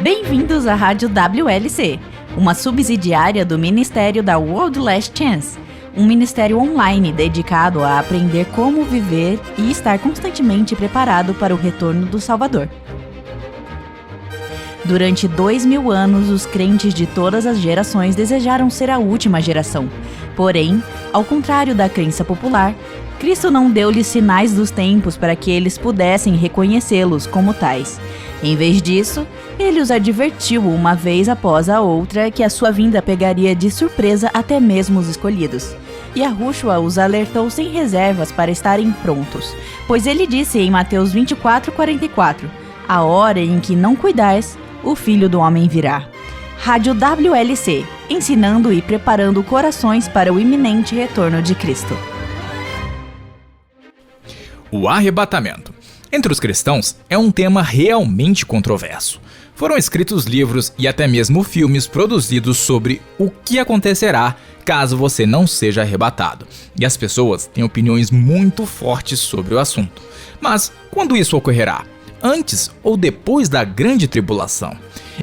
Bem-vindos à Rádio WLC, uma subsidiária do Ministério da World Last Chance, um ministério online dedicado a aprender como viver e estar constantemente preparado para o retorno do Salvador. Durante 2000 anos, os crentes de todas as gerações desejaram ser a última geração. Porém, ao contrário da crença popular, Cristo não deu-lhes sinais dos tempos para que eles pudessem reconhecê-los como tais. Em vez disso, ele os advertiu uma vez após a outra que a sua vinda pegaria de surpresa até mesmo os escolhidos. Yahushua os alertou sem reservas para estarem prontos, pois ele disse em Mateus 24:44, a hora em que não cuidares, o Filho do Homem virá. Rádio WLC, ensinando e preparando corações para o iminente retorno de Cristo. O arrebatamento. Entre os cristãos, é um tema realmente controverso. Foram escritos livros e até mesmo filmes produzidos sobre o que acontecerá caso você não seja arrebatado. E as pessoas têm opiniões muito fortes sobre o assunto. Mas quando isso ocorrerá? Antes ou depois da grande tribulação?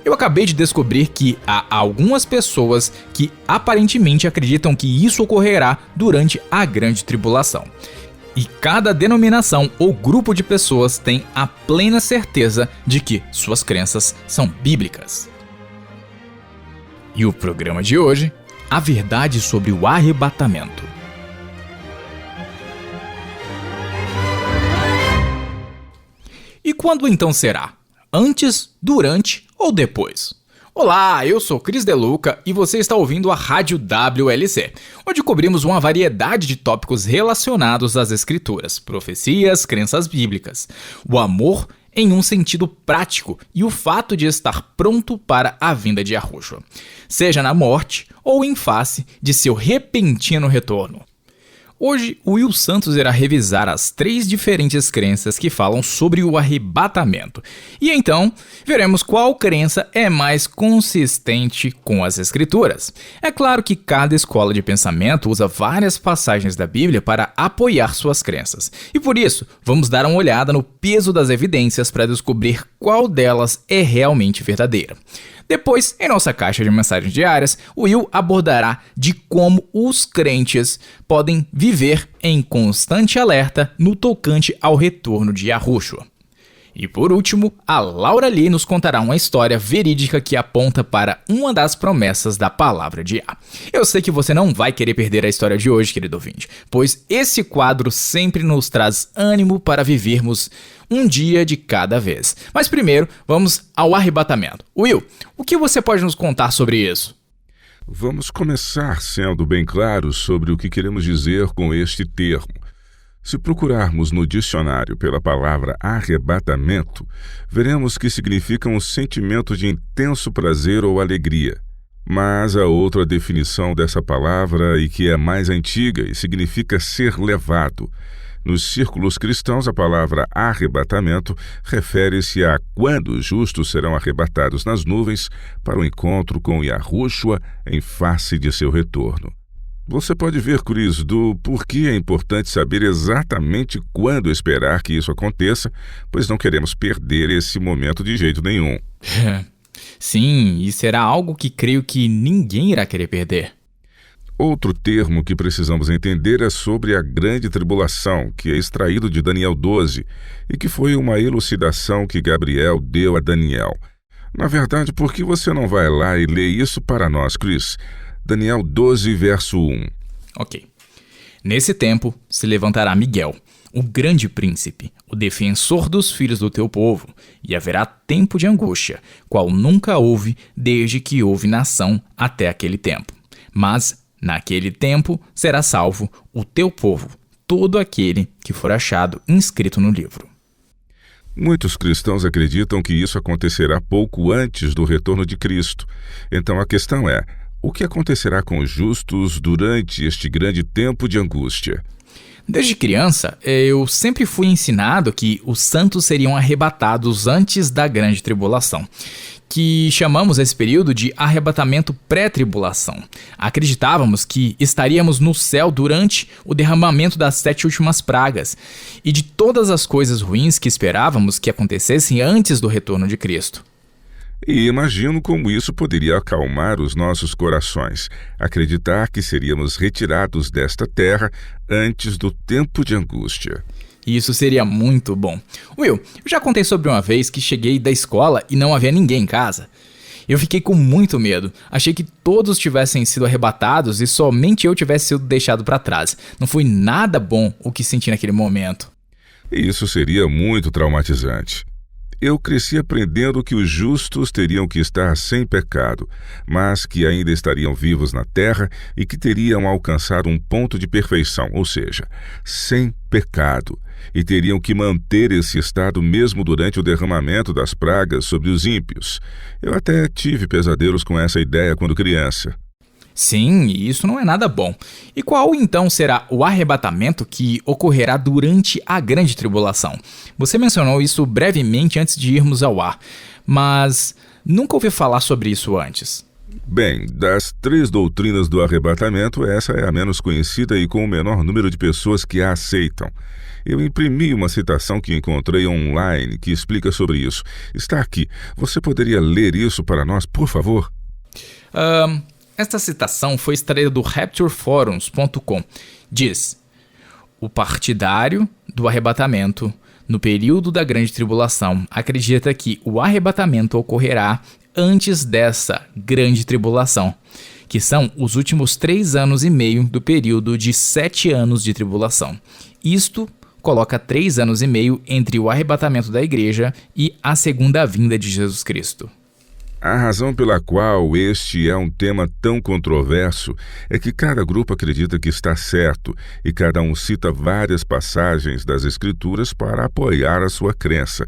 Eu acabei de descobrir que há algumas pessoas que aparentemente acreditam que isso ocorrerá durante a grande tribulação. E cada denominação ou grupo de pessoas tem a plena certeza de que suas crenças são bíblicas. E o programa de hoje, a verdade sobre o arrebatamento. E quando então será? Antes, durante ou depois? Olá, eu sou Cris Deluca e você está ouvindo a Rádio WLC, onde cobrimos uma variedade de tópicos relacionados às escrituras, profecias, crenças bíblicas, o amor em um sentido prático e o fato de estar pronto para a vinda de Yahushua, seja na morte ou em face de seu repentino retorno. Hoje, o Will Santos irá revisar as 3 diferentes crenças que falam sobre o arrebatamento. E então, veremos qual crença é mais consistente com as Escrituras. É claro que cada escola de pensamento usa várias passagens da Bíblia para apoiar suas crenças. E por isso, vamos dar uma olhada no peso das evidências para descobrir qual delas é realmente verdadeira. Depois, em nossa caixa de mensagens diárias, o Will abordará de como os crentes podem viver em constante alerta no tocante ao retorno de Yahushua. E por último, a Laura Lee nos contará uma história verídica que aponta para uma das promessas da palavra de Yah. Eu sei que você não vai querer perder a história de hoje, querido ouvinte, pois esse quadro sempre nos traz ânimo para vivermos um dia de cada vez. Mas primeiro, vamos ao arrebatamento. Will, o que você pode nos contar sobre isso? Vamos começar sendo bem claros sobre o que queremos dizer com este termo. Se procurarmos no dicionário pela palavra arrebatamento, veremos que significa um sentimento de intenso prazer ou alegria. Mas há outra definição dessa palavra e que é mais antiga e significa ser levado. Nos círculos cristãos, a palavra arrebatamento refere-se a quando os justos serão arrebatados nas nuvens para o encontro com Yahushua em face de seu retorno. Você pode ver, Cris, do porquê é importante saber exatamente quando esperar que isso aconteça, pois não queremos perder esse momento de jeito nenhum. Sim, e será algo que creio que ninguém irá querer perder. Outro termo que precisamos entender é sobre a grande tribulação, que é extraído de Daniel 12, e que foi uma elucidação que Gabriel deu a Daniel. Na verdade, por que você não vai lá e lê isso para nós, Chris? Daniel 12, verso 1. Ok. Nesse tempo se levantará Miguel, o grande príncipe, o defensor dos filhos do teu povo, e haverá tempo de angústia, qual nunca houve desde que houve nação até aquele tempo. Mas naquele tempo será salvo o teu povo, todo aquele que for achado inscrito no livro. Muitos cristãos acreditam que isso acontecerá pouco antes do retorno de Cristo. Então a questão é, o que acontecerá com os justos durante este grande tempo de angústia? Desde criança, eu sempre fui ensinado que os santos seriam arrebatados antes da grande tribulação. que chamamos esse período de arrebatamento pré-tribulação. Acreditávamos que estaríamos no céu durante o derramamento das 7 últimas pragas e de todas as coisas ruins que esperávamos que acontecessem antes do retorno de Cristo. E imagino como isso poderia acalmar os nossos corações, acreditar que seríamos retirados desta terra antes do tempo de angústia. Isso seria muito bom. Will, eu já contei sobre uma vez que cheguei da escola e não havia ninguém em casa. Eu fiquei com muito medo. Achei que todos tivessem sido arrebatados e somente eu tivesse sido deixado para trás. Não foi nada bom o que senti naquele momento. Isso seria muito traumatizante. Eu cresci aprendendo que os justos teriam que estar sem pecado, mas que ainda estariam vivos na terra e que teriam alcançado um ponto de perfeição, ou seja, sem pecado, e teriam que manter esse estado mesmo durante o derramamento das pragas sobre os ímpios. Eu até tive pesadelos com essa ideia quando criança. Sim, e isso não é nada bom. E qual então será o arrebatamento que ocorrerá durante a grande tribulação? Você mencionou isso brevemente antes de irmos ao ar, mas nunca ouvi falar sobre isso antes. Bem, das 3 doutrinas do arrebatamento, essa é a menos conhecida e com o menor número de pessoas que a aceitam. Eu imprimi uma citação que encontrei online que explica sobre isso. Está aqui. Você poderia ler isso para nós, por favor? Esta citação foi extraída do raptureforums.com. Diz: o partidário do arrebatamento, no período da grande tribulação, acredita que o arrebatamento ocorrerá antes dessa grande tribulação, que são os últimos 3 anos e meio do período de 7 anos de tribulação. Isto coloca 3 anos e meio entre o arrebatamento da igreja e a segunda vinda de Jesus Cristo. A razão pela qual este é um tema tão controverso é que cada grupo acredita que está certo e cada um cita várias passagens das Escrituras para apoiar a sua crença.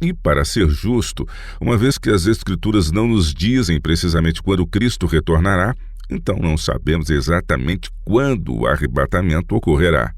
E, para ser justo, uma vez que as Escrituras não nos dizem precisamente quando Cristo retornará, então não sabemos exatamente quando o arrebatamento ocorrerá.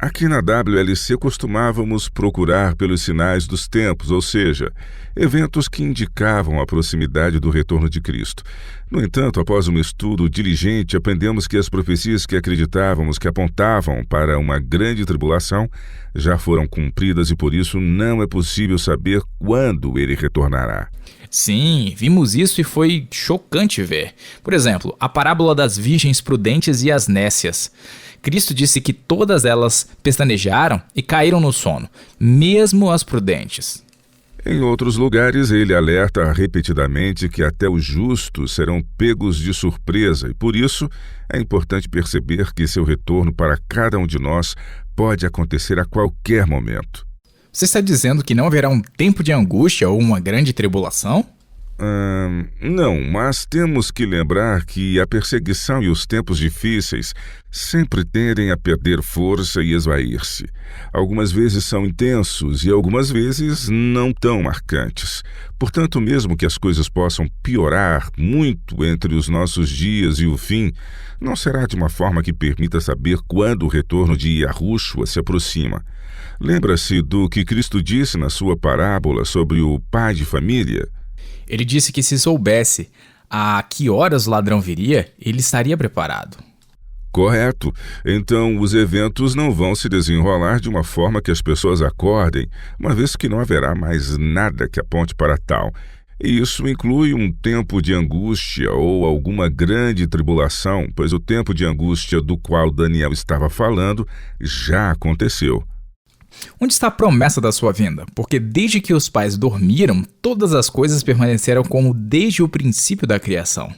Aqui na WLC costumávamos procurar pelos sinais dos tempos, ou seja, eventos que indicavam a proximidade do retorno de Cristo. No entanto, após um estudo diligente, aprendemos que as profecias que acreditávamos que apontavam para uma grande tribulação já foram cumpridas e por isso não é possível saber quando ele retornará. Sim, vimos isso e foi chocante ver. Por exemplo, a parábola das virgens prudentes e as nécias. Cristo disse que todas elas pestanejaram e caíram no sono, mesmo as prudentes. Em outros lugares, ele alerta repetidamente que até os justos serão pegos de surpresa e, por isso, é importante perceber que seu retorno para cada um de nós pode acontecer a qualquer momento. Você está dizendo que não haverá um tempo de angústia ou uma grande tribulação? Não, mas temos que lembrar que a perseguição e os tempos difíceis sempre tendem a perder força e esvair-se. Algumas vezes são intensos e algumas vezes não tão marcantes. Portanto, mesmo que as coisas possam piorar muito entre os nossos dias e o fim, não será de uma forma que permita saber quando o retorno de Yahushua se aproxima. Lembra-se do que Cristo disse na sua parábola sobre o pai de família? Ele disse que se soubesse a que horas o ladrão viria, ele estaria preparado. Correto. Então, os eventos não vão se desenrolar de uma forma que as pessoas acordem, uma vez que não haverá mais nada que aponte para tal. E isso inclui um tempo de angústia ou alguma grande tribulação, pois o tempo de angústia do qual Daniel estava falando já aconteceu. Onde está a promessa da sua vinda? Porque desde que os pais dormiram, todas as coisas permaneceram como desde o princípio da criação.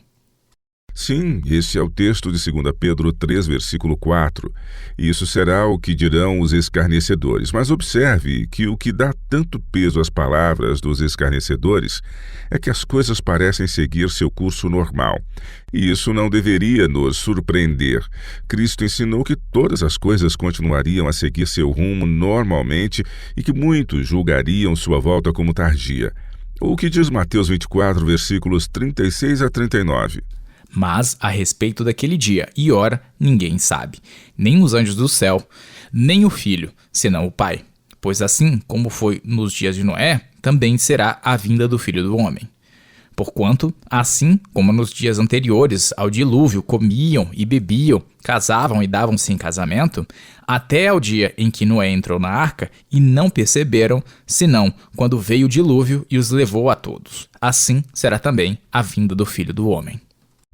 Sim, esse é o texto de 2 Pedro 3, versículo 4. Isso será o que dirão os escarnecedores. Mas observe que o que dá tanto peso às palavras dos escarnecedores é que as coisas parecem seguir seu curso normal. E isso não deveria nos surpreender. Cristo ensinou que todas as coisas continuariam a seguir seu rumo normalmente e que muitos julgariam sua volta como tardia. O que diz Mateus 24, versículos 36 a 39. Mas a respeito daquele dia e hora, ninguém sabe, nem os anjos do céu, nem o Filho, senão o Pai. Pois assim como foi nos dias de Noé, também será a vinda do Filho do Homem. Porquanto, assim como nos dias anteriores ao dilúvio comiam e bebiam, casavam e davam-se em casamento, até ao dia em que Noé entrou na arca e não perceberam, senão quando veio o dilúvio e os levou a todos. Assim será também a vinda do Filho do Homem.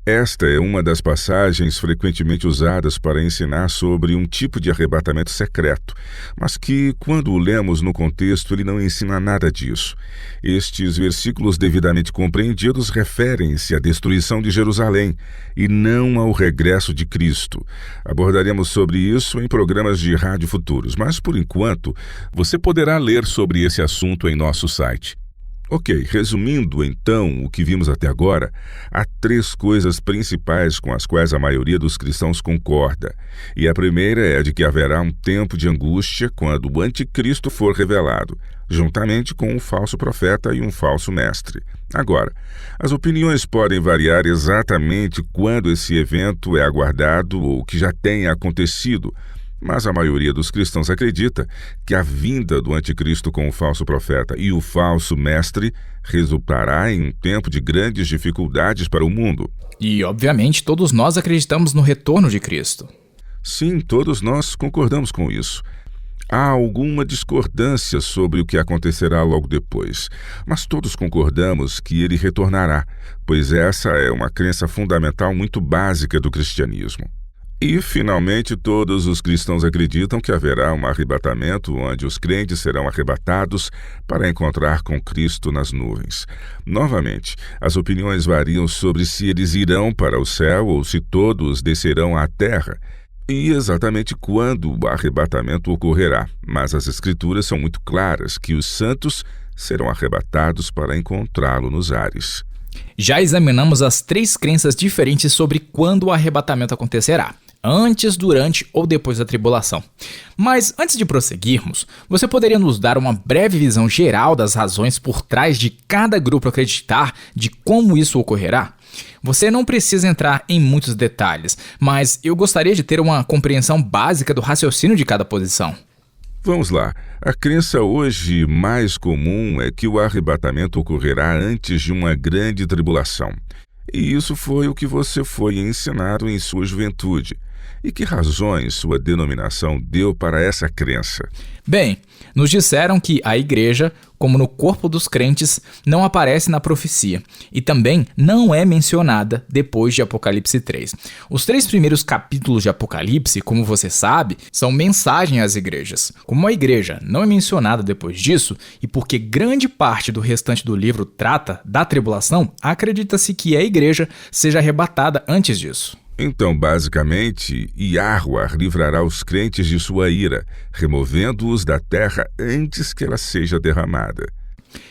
Esta é uma das passagens frequentemente usadas para ensinar sobre um tipo de arrebatamento secreto, mas que, quando o lemos no contexto, ele não ensina nada disso. Estes versículos devidamente compreendidos referem-se à destruição de Jerusalém e não ao regresso de Cristo. Abordaremos sobre isso em programas de rádio futuros, mas, por enquanto, você poderá ler sobre esse assunto em nosso site. Ok, resumindo então o que vimos até agora, há 3 coisas principais com as quais a maioria dos cristãos concorda. E a primeira é a de que haverá um tempo de angústia quando o anticristo for revelado, juntamente com um falso profeta e um falso mestre. Agora, as opiniões podem variar exatamente quando esse evento é aguardado ou que já tenha acontecido, mas a maioria dos cristãos acredita que a vinda do anticristo com o falso profeta e o falso mestre resultará em um tempo de grandes dificuldades para o mundo. E, obviamente, todos nós acreditamos no retorno de Cristo. Sim, todos nós concordamos com isso. Há alguma discordância sobre o que acontecerá logo depois, mas todos concordamos que ele retornará, pois essa é uma crença fundamental muito básica do cristianismo. E, finalmente, todos os cristãos acreditam que haverá um arrebatamento onde os crentes serão arrebatados para encontrar com Cristo nas nuvens. Novamente, as opiniões variam sobre se eles irão para o céu ou se todos descerão à terra, e exatamente quando o arrebatamento ocorrerá. Mas as Escrituras são muito claras que os santos serão arrebatados para encontrá-lo nos ares. Já examinamos as 3 crenças diferentes sobre quando o arrebatamento acontecerá: antes, durante ou depois da tribulação. Mas antes de prosseguirmos, você poderia nos dar uma breve visão geral das razões por trás de cada grupo acreditar de como isso ocorrerá? Você não precisa entrar em muitos detalhes, mas eu gostaria de ter uma compreensão básica do raciocínio de cada posição. Vamos lá. A crença hoje mais comum é que o arrebatamento ocorrerá antes de uma grande tribulação. E isso foi o que você foi ensinado em sua juventude. E que razões sua denominação deu para essa crença? Bem, nos disseram que a igreja, como no corpo dos crentes, não aparece na profecia e também não é mencionada depois de Apocalipse 3. Os 3 primeiros capítulos de Apocalipse, como você sabe, são mensagem às igrejas. Como a igreja não é mencionada depois disso, e porque grande parte do restante do livro trata da tribulação, acredita-se que a igreja seja arrebatada antes disso. Então, basicamente, Yahuwah livrará os crentes de sua ira, removendo-os da terra antes que ela seja derramada.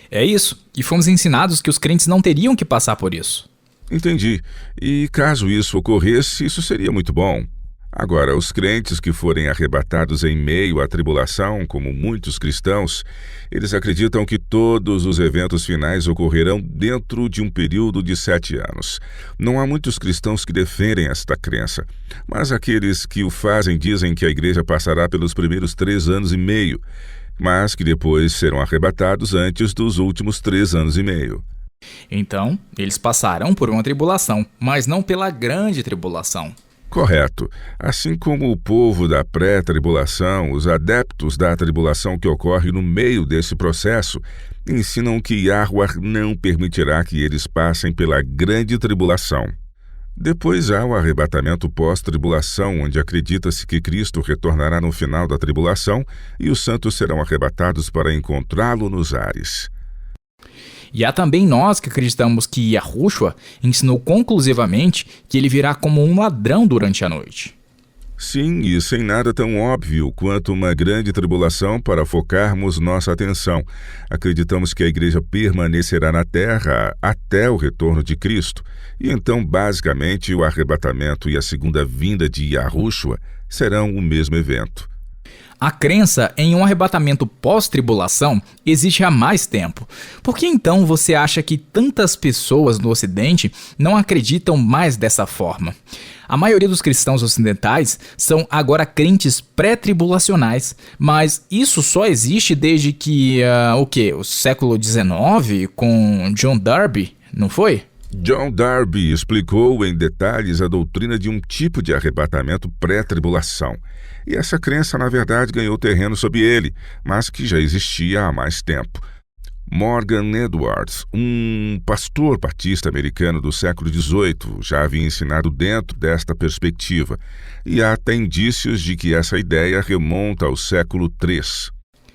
É isso, e fomos ensinados que os crentes não teriam que passar por isso. Entendi. E caso isso ocorresse, isso seria muito bom. Agora, os crentes que forem arrebatados em meio à tribulação, como muitos cristãos, eles acreditam que todos os eventos finais ocorrerão dentro de um período de 7 anos. Não há muitos cristãos que defendem esta crença, mas aqueles que o fazem dizem que a igreja passará pelos primeiros 3 anos e meio, mas que depois serão arrebatados antes dos últimos 3 anos e meio. Então, eles passarão por uma tribulação, mas não pela grande tribulação. Correto. Assim como o povo da pré-tribulação, os adeptos da tribulação que ocorre no meio desse processo ensinam que Yahuwah não permitirá que eles passem pela grande tribulação. Depois há o arrebatamento pós-tribulação, onde acredita-se que Cristo retornará no final da tribulação e os santos serão arrebatados para encontrá-lo nos ares. E há também nós que acreditamos que Yahushua ensinou conclusivamente que ele virá como um ladrão durante a noite. Sim, e sem nada tão óbvio quanto uma grande tribulação para focarmos nossa atenção. Acreditamos que a igreja permanecerá na terra até o retorno de Cristo. E então, basicamente, o arrebatamento e a segunda vinda de Yahushua serão o mesmo evento. A crença em um arrebatamento pós-tribulação existe há mais tempo. Por que então você acha que tantas pessoas no Ocidente não acreditam mais dessa forma? A maioria dos cristãos ocidentais são agora crentes pré-tribulacionais, mas isso só existe desde que, o século XIX, com John Darby, não foi? John Darby explicou em detalhes a doutrina de um tipo de arrebatamento pré-tribulação. E essa crença, na verdade, ganhou terreno sob ele, mas que já existia há mais tempo. Morgan Edwards, um pastor batista americano do século XVIII, já havia ensinado dentro desta perspectiva, e há até indícios de que essa ideia remonta ao século III.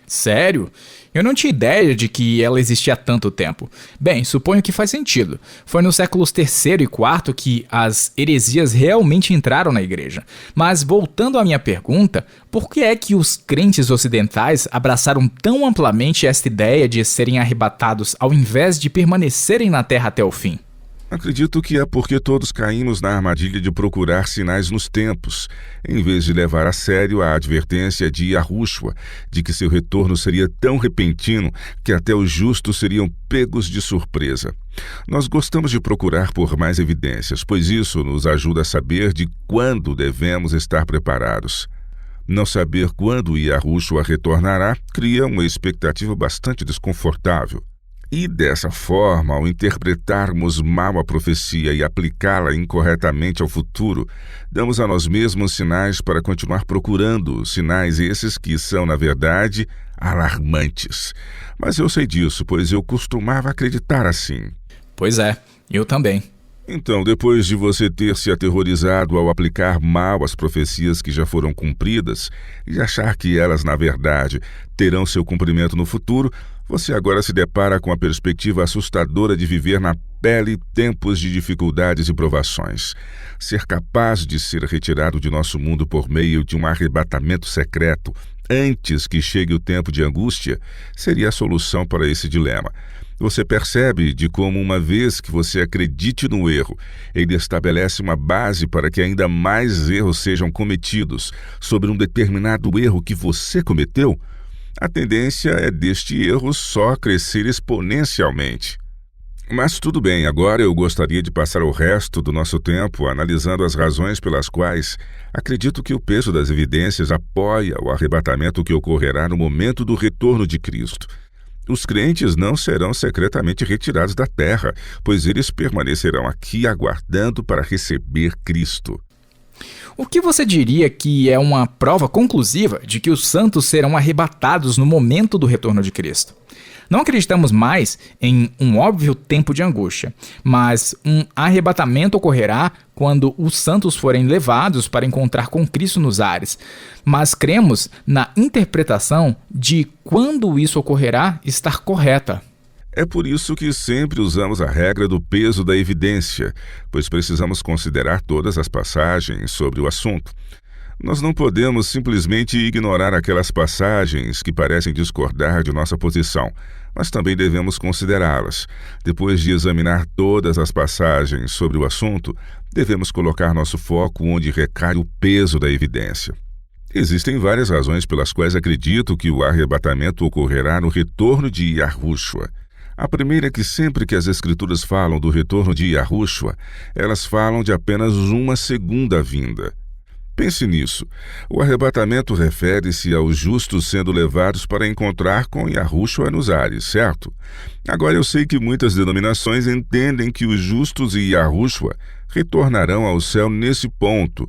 Sério? Eu não tinha ideia de que ela existia há tanto tempo. Bem, suponho que faz sentido. Foi nos séculos III e IV que as heresias realmente entraram na igreja. Mas voltando à minha pergunta, por que é que os crentes ocidentais abraçaram tão amplamente esta ideia de serem arrebatados ao invés de permanecerem na Terra até o fim? Acredito que é porque todos caímos na armadilha de procurar sinais nos tempos, em vez de levar a sério a advertência de Yahushua, de que seu retorno seria tão repentino que até os justos seriam pegos de surpresa. Nós gostamos de procurar por mais evidências, pois isso nos ajuda a saber de quando devemos estar preparados. Não saber quando Yahushua retornará cria uma expectativa bastante desconfortável. E dessa forma, ao interpretarmos mal a profecia e aplicá-la incorretamente ao futuro, damos a nós mesmos sinais para continuar procurando, sinais esses que são, na verdade, alarmantes. Mas eu sei disso, pois eu costumava acreditar assim. Pois é, eu também. Então, depois de você ter se aterrorizado ao aplicar mal as profecias que já foram cumpridas e achar que elas, na verdade, terão seu cumprimento no futuro, você agora se depara com a perspectiva assustadora de viver na pele tempos de dificuldades e provações. Ser capaz de ser retirado de nosso mundo por meio de um arrebatamento secreto antes que chegue o tempo de angústia seria a solução para esse dilema. Você percebe de como, uma vez que você acredite no erro, ele estabelece uma base para que ainda mais erros sejam cometidos sobre um determinado erro que você cometeu? A tendência é deste erro só crescer exponencialmente. Mas tudo bem, agora eu gostaria de passar o resto do nosso tempo analisando as razões pelas quais acredito que o peso das evidências apoia o arrebatamento que ocorrerá no momento do retorno de Cristo. Os crentes não serão secretamente retirados da terra, pois eles permanecerão aqui aguardando para receber Cristo. O que você diria que é uma prova conclusiva de que os santos serão arrebatados no momento do retorno de Cristo? Não acreditamos mais em um óbvio tempo de angústia, mas um arrebatamento ocorrerá quando os santos forem levados para encontrar com Cristo nos ares. Mas cremos na interpretação de quando isso ocorrerá estar correta. É por isso que sempre usamos a regra do peso da evidência, pois precisamos considerar todas as passagens sobre o assunto. Nós não podemos simplesmente ignorar aquelas passagens que parecem discordar de nossa posição, mas também devemos considerá-las. Depois de examinar todas as passagens sobre o assunto, devemos colocar nosso foco onde recai o peso da evidência. Existem várias razões pelas quais acredito que o arrebatamento ocorrerá no retorno de Yahushua. A primeira é que sempre que as Escrituras falam do retorno de Yahushua, elas falam de apenas uma segunda vinda. Pense nisso. O arrebatamento refere-se aos justos sendo levados para encontrar com Yahushua nos ares, certo? Agora eu sei que muitas denominações entendem que os justos e Yahushua retornarão ao céu nesse ponto,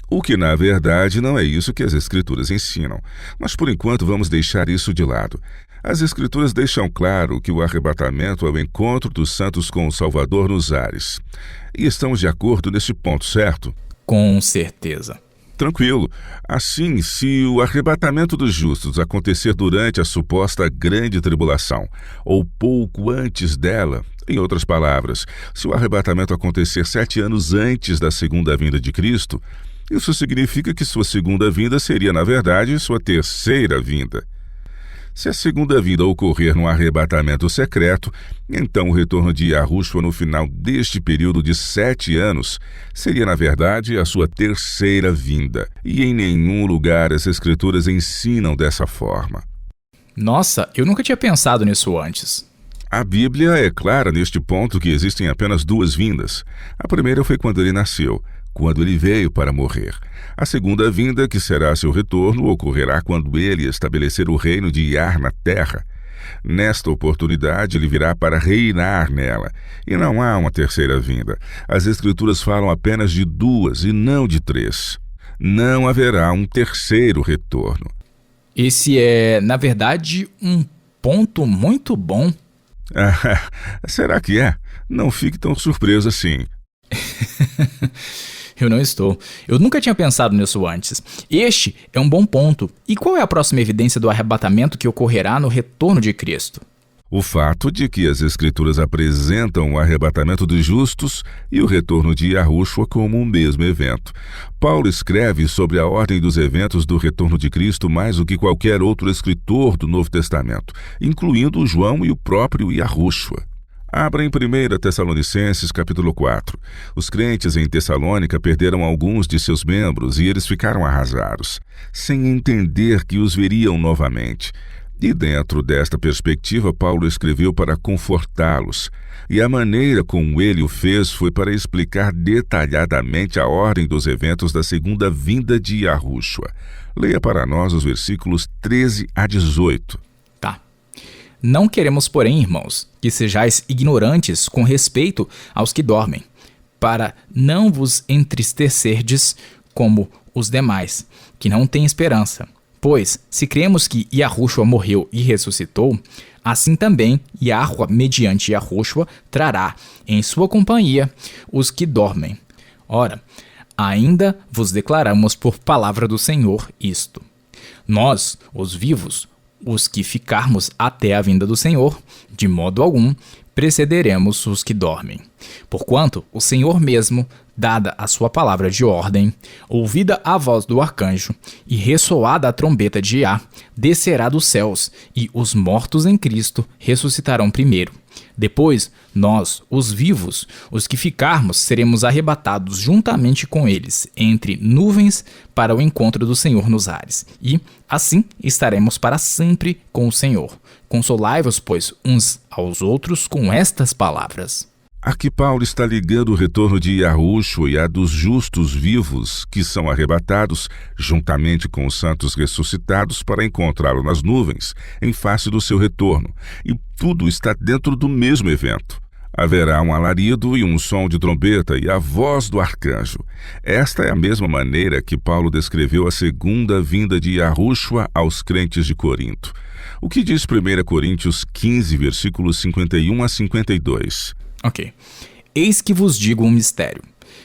o que na verdade não é isso que as Escrituras ensinam. Mas por enquanto vamos deixar isso de lado. As Escrituras deixam claro que o arrebatamento é o encontro dos santos com o Salvador nos ares. E estamos de acordo nesse ponto, certo? Com certeza. Tranquilo. Assim, se o arrebatamento dos justos acontecer durante a suposta grande tribulação, ou pouco antes dela, em outras palavras, se o arrebatamento acontecer 7 anos antes da segunda vinda de Cristo, isso significa que sua segunda vinda seria, na verdade, sua terceira vinda. Se a segunda vinda ocorrer num arrebatamento secreto, então o retorno de Yahushua no final deste período de 7 anos seria, na verdade, a sua terceira vinda. E em nenhum lugar as Escrituras ensinam dessa forma. Nossa, eu nunca tinha pensado nisso antes. A Bíblia é clara neste ponto que existem apenas 2 vindas. A primeira foi quando ele nasceu, quando ele veio para morrer. A segunda vinda, que será seu retorno, ocorrerá quando ele estabelecer o reino de Yah na terra. Nesta oportunidade, ele virá para reinar nela. E não há uma terceira vinda. As Escrituras falam apenas de 2 e não de 3. Não haverá um terceiro retorno. Esse é, na verdade, um ponto muito bom. Será que é? Não fique tão surpreso assim. Eu não estou. Eu nunca tinha pensado nisso antes. Este é um bom ponto. E qual é a próxima evidência do arrebatamento que ocorrerá no retorno de Cristo? O fato de que as Escrituras apresentam o arrebatamento dos justos e o retorno de Yahushua como um mesmo evento. Paulo escreve sobre a ordem dos eventos do retorno de Cristo mais do que qualquer outro escritor do Novo Testamento, incluindo João e o próprio Yahushua. Abra em 1 Tessalonicenses, capítulo 4. Os crentes em Tessalônica perderam alguns de seus membros e eles ficaram arrasados, sem entender que os veriam novamente. E dentro desta perspectiva, Paulo escreveu para confortá-los. E a maneira como ele o fez foi para explicar detalhadamente a ordem dos eventos da segunda vinda de Yahushua. Leia para nós os versículos 13 a 18. Tá. Não queremos, porém, irmãos, que sejais ignorantes com respeito aos que dormem, para não vos entristecerdes como os demais, que não têm esperança. Pois, se cremos que Yahushua morreu e ressuscitou, assim também Yahuwah, mediante Yahushua, trará em sua companhia os que dormem. Ora, ainda vos declaramos por palavra do Senhor isto: nós, os vivos, os que ficarmos até a vinda do Senhor, de modo algum precederemos os que dormem. Porquanto o Senhor mesmo, dada a sua palavra de ordem, ouvida a voz do arcanjo e ressoada a trombeta de Iá, descerá dos céus, e os mortos em Cristo ressuscitarão primeiro. Depois, nós, os vivos, os que ficarmos, seremos arrebatados juntamente com eles, entre nuvens, para o encontro do Senhor nos ares. E, assim, estaremos para sempre com o Senhor. Consolai-vos, pois, uns aos outros com estas palavras. Aqui Paulo está ligando o retorno de Yahushua e a dos justos vivos, que são arrebatados, juntamente com os santos ressuscitados, para encontrá-lo nas nuvens, em face do seu retorno. E tudo está dentro do mesmo evento. Haverá um alarido e um som de trombeta e a voz do arcanjo. Esta é a mesma maneira que Paulo descreveu a segunda vinda de Yahushua aos crentes de Corinto. O que diz 1 Coríntios 15, versículos 51 a 52? Ok. Eis que vos digo um mistério.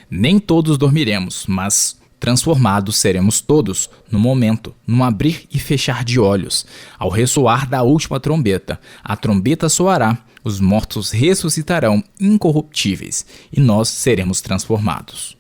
Nem todos dormiremos, mas transformados seremos todos, no momento, num abrir e fechar de olhos. Ao ressoar da última trombeta, a trombeta soará, os mortos ressuscitarão incorruptíveis, e nós seremos transformados.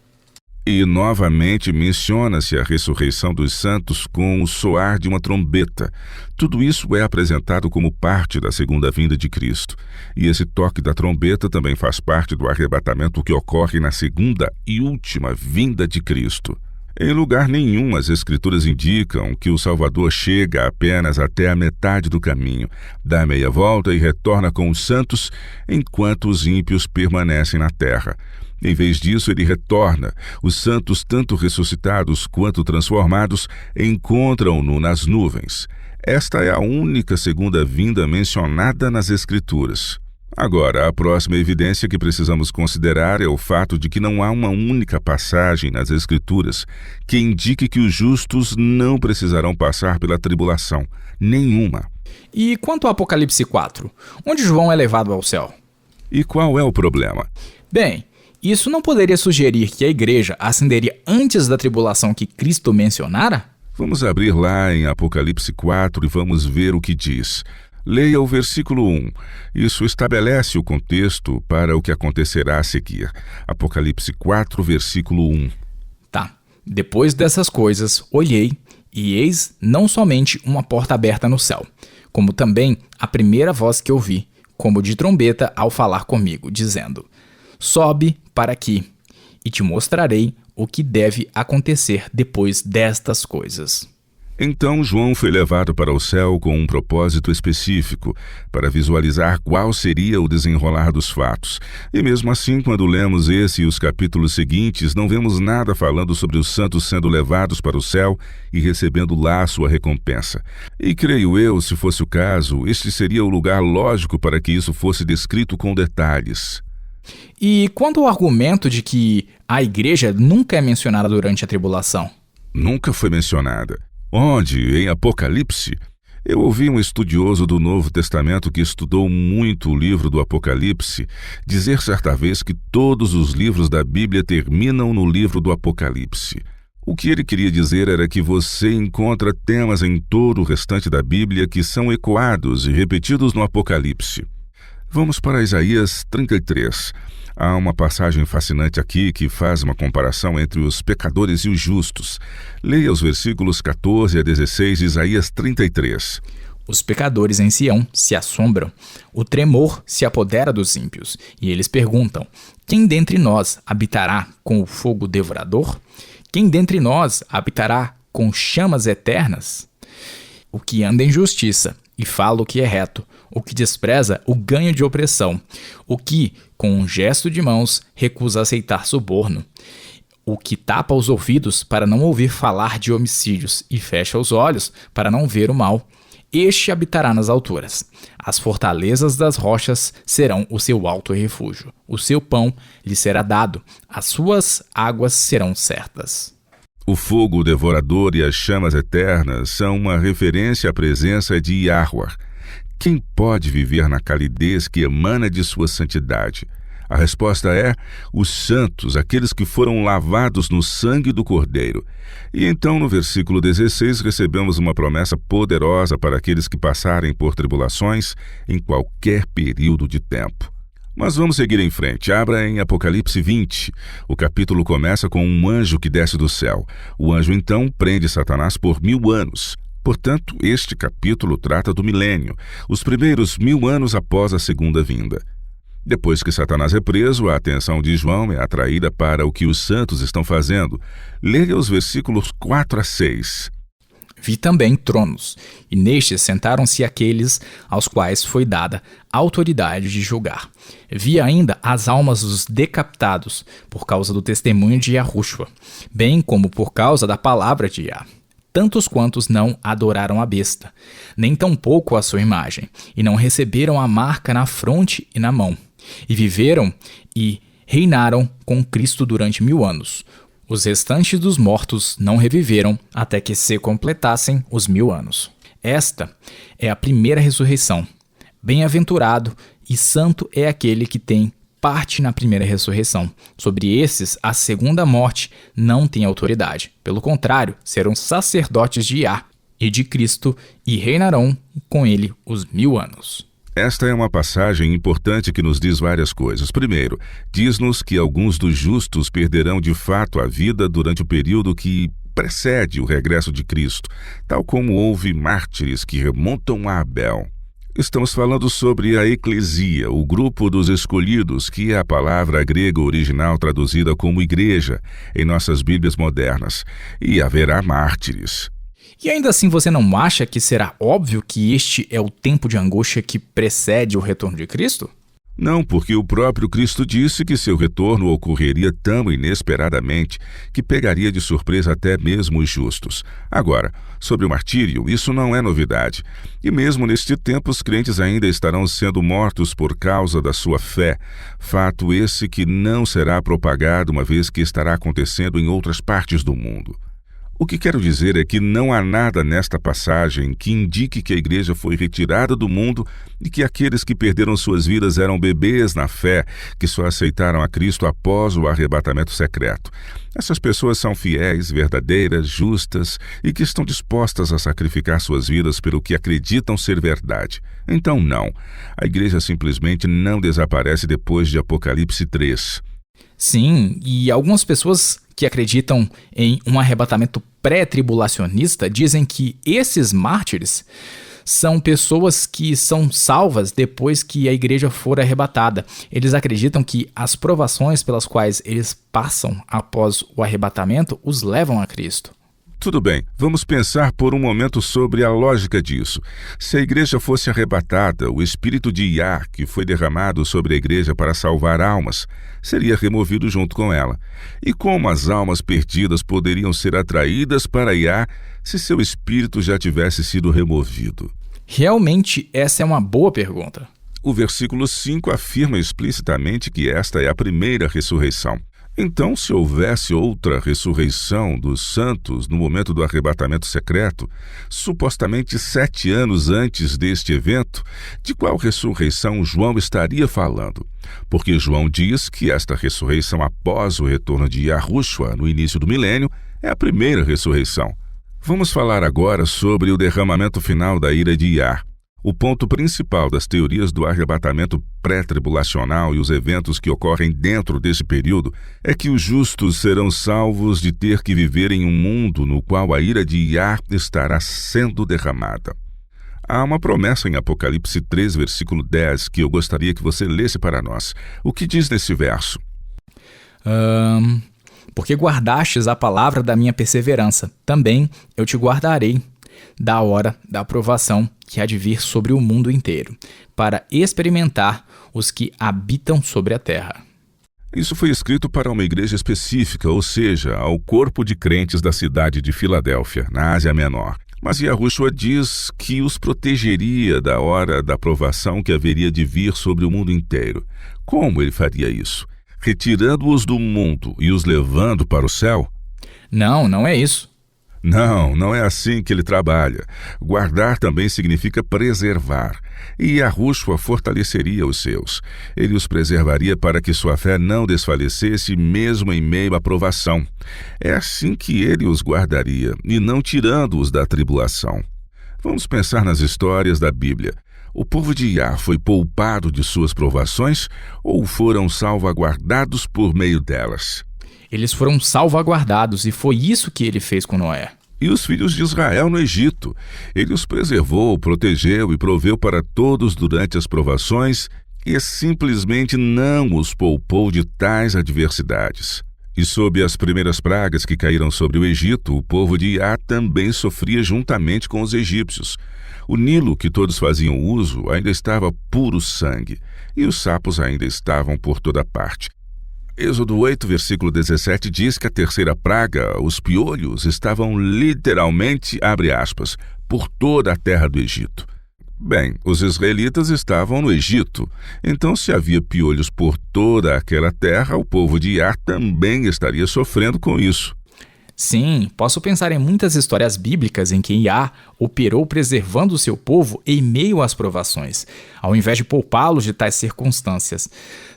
E novamente menciona-se a ressurreição dos santos com o soar de uma trombeta. Tudo isso é apresentado como parte da segunda vinda de Cristo. E esse toque da trombeta também faz parte do arrebatamento que ocorre na segunda e última vinda de Cristo. Em lugar nenhum as Escrituras indicam que o Salvador chega apenas até a metade do caminho, dá meia volta e retorna com os santos, enquanto os ímpios permanecem na terra. Em vez disso, ele retorna. Os santos, tanto ressuscitados quanto transformados, encontram-no nas nuvens. Esta é a única segunda vinda mencionada nas Escrituras. Agora, a próxima evidência que precisamos considerar é o fato de que não há uma única passagem nas Escrituras que indique que os justos não precisarão passar pela tribulação. Nenhuma. E quanto ao Apocalipse 4, onde João é levado ao céu? E qual é o problema? Bem, isso não poderia sugerir que a igreja ascenderia antes da tribulação que Cristo mencionara? Vamos abrir lá em Apocalipse 4 e vamos ver o que diz. Leia o versículo 1. Isso estabelece o contexto para o que acontecerá a seguir. Apocalipse 4, versículo 1. Tá. Depois dessas coisas, olhei, e eis não somente uma porta aberta no céu, como também a primeira voz que ouvi, como de trombeta ao falar comigo, dizendo: sobe para aqui, e te mostrarei o que deve acontecer depois destas coisas. Então João foi levado para o céu com um propósito específico, para visualizar qual seria o desenrolar dos fatos. E mesmo assim, quando lemos esse e os capítulos seguintes, não vemos nada falando sobre os santos sendo levados para o céu e recebendo lá a sua recompensa. E creio eu, se fosse o caso, este seria o lugar lógico para que isso fosse descrito com detalhes. E quanto ao argumento de que a igreja nunca é mencionada durante a tribulação? Nunca foi mencionada. Onde, em Apocalipse, eu ouvi um estudioso do Novo Testamento que estudou muito o livro do Apocalipse dizer certa vez que todos os livros da Bíblia terminam no livro do Apocalipse. O que ele queria dizer era que você encontra temas em todo o restante da Bíblia que são ecoados e repetidos no Apocalipse. Vamos para Isaías 33. Há uma passagem fascinante aqui que faz uma comparação entre os pecadores e os justos. Leia os versículos 14 a 16 de Isaías 33. Os pecadores em Sião se assombram, o tremor se apodera dos ímpios, e eles perguntam: quem dentre nós habitará com o fogo devorador? Quem dentre nós habitará com chamas eternas? O que anda em justiça e fala o que é reto, o que despreza o ganho de opressão, o que, com um gesto de mãos, recusa aceitar suborno, o que tapa os ouvidos para não ouvir falar de homicídios e fecha os olhos para não ver o mal, este habitará nas alturas. As fortalezas das rochas serão o seu alto refúgio. O seu pão lhe será dado, as suas águas serão certas. O fogo devorador e as chamas eternas são uma referência à presença de Yahweh. Quem pode viver na calidez que emana de sua santidade? A resposta é: os santos, aqueles que foram lavados no sangue do Cordeiro. E então, no versículo 16, recebemos uma promessa poderosa para aqueles que passarem por tribulações em qualquer período de tempo. Mas vamos seguir em frente. Abra em Apocalipse 20. O capítulo começa com um anjo que desce do céu. O anjo, então, prende Satanás por 1000 anos. Portanto, este capítulo trata do milênio, os primeiros 1000 anos após a segunda vinda. Depois que Satanás é preso, a atenção de João é atraída para o que os santos estão fazendo. Leia os versículos 4 a 6. Vi também tronos, e nestes sentaram-se aqueles aos quais foi dada a autoridade de julgar. Vi ainda as almas dos decapitados, por causa do testemunho de Yahushua, bem como por causa da palavra de Yah. Tantos quantos não adoraram a besta, nem tampouco a sua imagem, e não receberam a marca na fronte e na mão, e viveram e reinaram com Cristo durante 1000 anos. Os restantes dos mortos não reviveram até que se completassem os 1000 anos. Esta é a primeira ressurreição. Bem-aventurado e santo é aquele que tem parte na primeira ressurreição. Sobre esses, a segunda morte não tem autoridade. Pelo contrário, serão sacerdotes de Yah e de Cristo e reinarão com ele os 1000 anos. Esta é uma passagem importante que nos diz várias coisas. Primeiro, diz-nos que alguns dos justos perderão de fato a vida durante o período que precede o regresso de Cristo, tal como houve mártires que remontam a Abel. Estamos falando sobre a eclesia, o grupo dos escolhidos, que é a palavra grega original traduzida como igreja em nossas Bíblias modernas. E haverá mártires. E ainda assim você não acha que será óbvio que este é o tempo de angústia que precede o retorno de Cristo? Não, porque o próprio Cristo disse que seu retorno ocorreria tão inesperadamente que pegaria de surpresa até mesmo os justos. Agora, sobre o martírio, isso não é novidade. E mesmo neste tempo, os crentes ainda estarão sendo mortos por causa da sua fé. Fato esse que não será propagado, uma vez que estará acontecendo em outras partes do mundo. O que quero dizer é que não há nada nesta passagem que indique que a igreja foi retirada do mundo e que aqueles que perderam suas vidas eram bebês na fé, que só aceitaram a Cristo após o arrebatamento secreto. Essas pessoas são fiéis, verdadeiras, justas e que estão dispostas a sacrificar suas vidas pelo que acreditam ser verdade. Então não, a igreja simplesmente não desaparece depois de Apocalipse 3. Sim, e algumas pessoas que acreditam em um arrebatamento pré-tribulacionista dizem que esses mártires são pessoas que são salvas depois que a igreja for arrebatada. Eles acreditam que as provações pelas quais eles passam após o arrebatamento os levam a Cristo. Tudo bem, vamos pensar por um momento sobre a lógica disso. Se a igreja fosse arrebatada, o espírito de Iá, que foi derramado sobre a igreja para salvar almas, seria removido junto com ela. E como as almas perdidas poderiam ser atraídas para Iá se seu espírito já tivesse sido removido? Realmente, essa é uma boa pergunta. O versículo 5 afirma explicitamente que esta é a primeira ressurreição. Então, se houvesse outra ressurreição dos santos no momento do arrebatamento secreto, supostamente 7 anos antes deste evento, de qual ressurreição João estaria falando? Porque João diz que esta ressurreição após o retorno de Yahushua no início do milênio é a primeira ressurreição. Vamos falar agora sobre o derramamento final da ira de Iá. O ponto principal das teorias do arrebatamento pré-tribulacional e os eventos que ocorrem dentro desse período é que os justos serão salvos de ter que viver em um mundo no qual a ira de Iá estará sendo derramada. Há uma promessa em Apocalipse 3, versículo 10, que eu gostaria que você lesse para nós. O que diz nesse verso? Porque guardastes a palavra da minha perseverança, também eu te guardarei da hora da aprovação que há de vir sobre o mundo inteiro, para experimentar os que habitam sobre a terra. Isso foi escrito para uma igreja específica, ou seja, ao corpo de crentes da cidade de Filadélfia, na Ásia Menor. Mas Yahushua diz que os protegeria da hora da aprovação que haveria de vir sobre o mundo inteiro. Como ele faria isso? Retirando-os do mundo e os levando para o céu? Não é isso. Não é assim que ele trabalha. Guardar também significa preservar. E Yahushua fortaleceria os seus. Ele os preservaria para que sua fé não desfalecesse mesmo em meio à provação. É assim que ele os guardaria, e não tirando-os da tribulação. Vamos pensar nas histórias da Bíblia. O povo de Iá foi poupado de suas provações ou foram salvaguardados por meio delas? Eles foram salvaguardados e foi isso que ele fez com Noé. E os filhos de Israel no Egito. Ele os preservou, protegeu e proveu para todos durante as provações e simplesmente não os poupou de tais adversidades. E sob as primeiras pragas que caíram sobre o Egito, o povo de Iá também sofria juntamente com os egípcios. O Nilo, que todos faziam uso, ainda estava puro sangue, e os sapos ainda estavam por toda parte. Êxodo 8, versículo 17, diz que a terceira praga, os piolhos, estavam literalmente, abre aspas, por toda a terra do Egito. Bem, os israelitas estavam no Egito, então se havia piolhos por toda aquela terra, o povo de Iá também estaria sofrendo com isso. Sim, posso pensar em muitas histórias bíblicas em que Iá operou preservando o seu povo em meio às provações, ao invés de poupá-los de tais circunstâncias.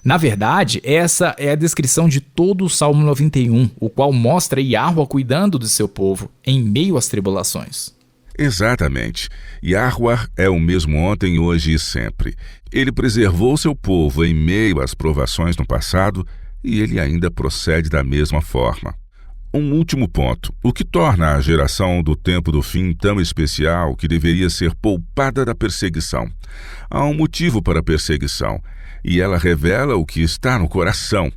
Na verdade, essa é a descrição de todo o Salmo 91, o qual mostra Yahuwah cuidando do seu povo em meio às tribulações. Exatamente. Yahuwah é o mesmo ontem, hoje e sempre. Ele preservou seu povo em meio às provações no passado e ele ainda procede da mesma forma. Um último ponto. O que torna a geração do tempo do fim tão especial que deveria ser poupada da perseguição? Há um motivo para a perseguição, e ela revela o que está no coração.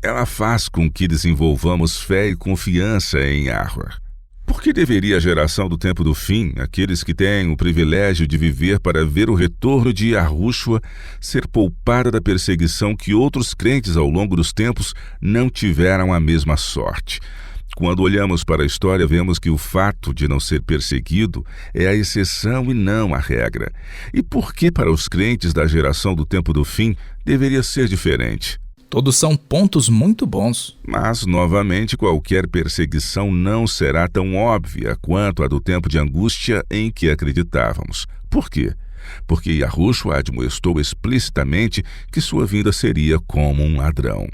Ela faz com que desenvolvamos fé e confiança em Yahuwah. Por que deveria a geração do tempo do fim, aqueles que têm o privilégio de viver para ver o retorno de Yahushua, ser poupada da perseguição que outros crentes ao longo dos tempos não tiveram a mesma sorte? Quando olhamos para a história, vemos que o fato de não ser perseguido é a exceção e não a regra. E por que para os crentes da geração do tempo do fim deveria ser diferente? Todos são pontos muito bons. Mas, novamente, qualquer perseguição não será tão óbvia quanto a do tempo de angústia em que acreditávamos. Por quê? Porque Yahushua admoestou explicitamente que sua vinda seria como um ladrão.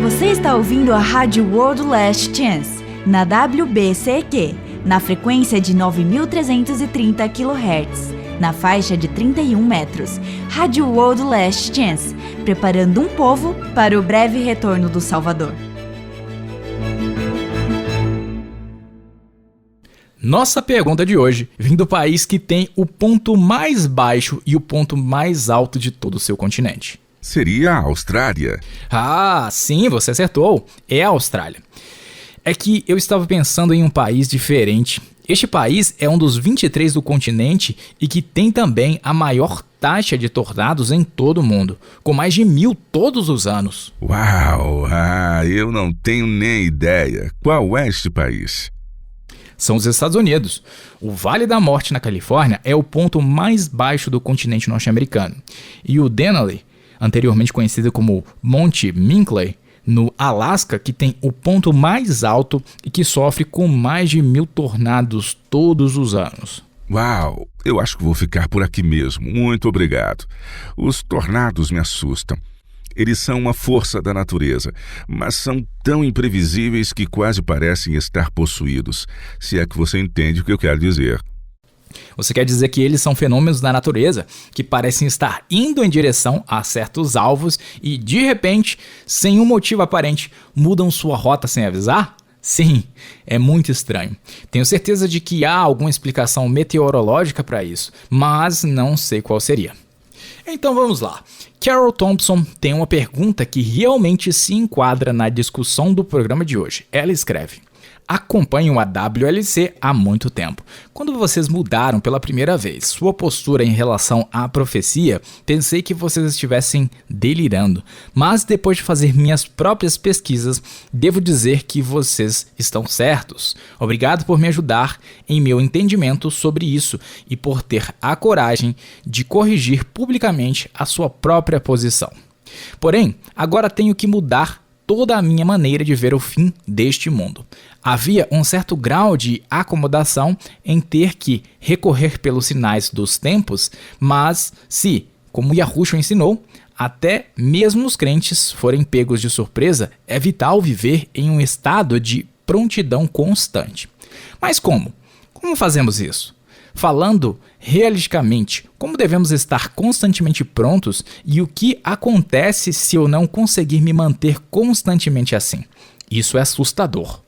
Você está ouvindo a Rádio World Last Chance, na WBCQ, na frequência de 9.330 kHz, na faixa de 31 metros. Rádio World Last Chance, preparando um povo para o breve retorno do Salvador. Nossa pergunta de hoje vem do país que tem o ponto mais baixo e o ponto mais alto de todo o seu continente. Seria a Austrália. Ah, sim, você acertou. É a Austrália. É que eu estava pensando em um país diferente. Este país é um dos 23 do continente e que tem também a maior taxa de tornados em todo o mundo, com mais de 1.000 todos os anos. Uau! Eu não tenho nem ideia. Qual é este país? São os Estados Unidos. O Vale da Morte, na Califórnia, é o ponto mais baixo do continente norte-americano. E o Denali, anteriormente conhecido como Monte Minkley, no Alasca, que tem o ponto mais alto e que sofre com mais de 1.000 tornados todos os anos. Uau! Eu acho que vou ficar por aqui mesmo. Muito obrigado. Os tornados me assustam. Eles são uma força da natureza, mas são tão imprevisíveis que quase parecem estar possuídos, se é que você entende o que eu quero dizer. Você quer dizer que eles são fenômenos da natureza que parecem estar indo em direção a certos alvos e, de repente, sem um motivo aparente, mudam sua rota sem avisar? Sim, é muito estranho. Tenho certeza de que há alguma explicação meteorológica para isso, mas não sei qual seria. Então vamos lá. Carol Thompson tem uma pergunta que realmente se enquadra na discussão do programa de hoje. Ela escreve: acompanho a WLC há muito tempo. Quando vocês mudaram pela primeira vez sua postura em relação à profecia, pensei que vocês estivessem delirando. Mas depois de fazer minhas próprias pesquisas, devo dizer que vocês estão certos. Obrigado por me ajudar em meu entendimento sobre isso e por ter a coragem de corrigir publicamente a sua própria posição. Porém, agora tenho que mudar toda a minha maneira de ver o fim deste mundo. Havia um certo grau de acomodação em ter que recorrer pelos sinais dos tempos, mas se, como Yahushua ensinou, até mesmo os crentes forem pegos de surpresa, é vital viver em um estado de prontidão constante. Mas como? Como fazemos isso? Falando realisticamente, como devemos estar constantemente prontos e o que acontece se eu não conseguir me manter constantemente assim? Isso é assustador.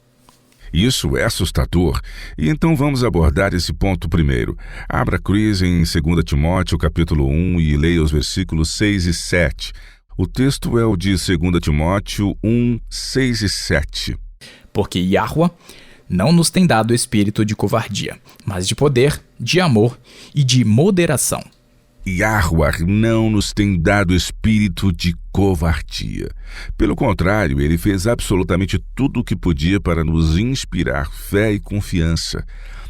Isso é assustador. E então vamos abordar esse ponto primeiro. Abra Chris em 2 Timóteo capítulo 1 e leia os versículos 6 e 7. O texto é o de 2 Timóteo 1, 6 e 7. Porque Yahuwah não nos tem dado espírito de covardia, mas de poder, de amor e de moderação. Yahuwah não nos tem dado espírito de covardia. Pelo contrário, ele fez absolutamente tudo o que podia para nos inspirar fé e confiança.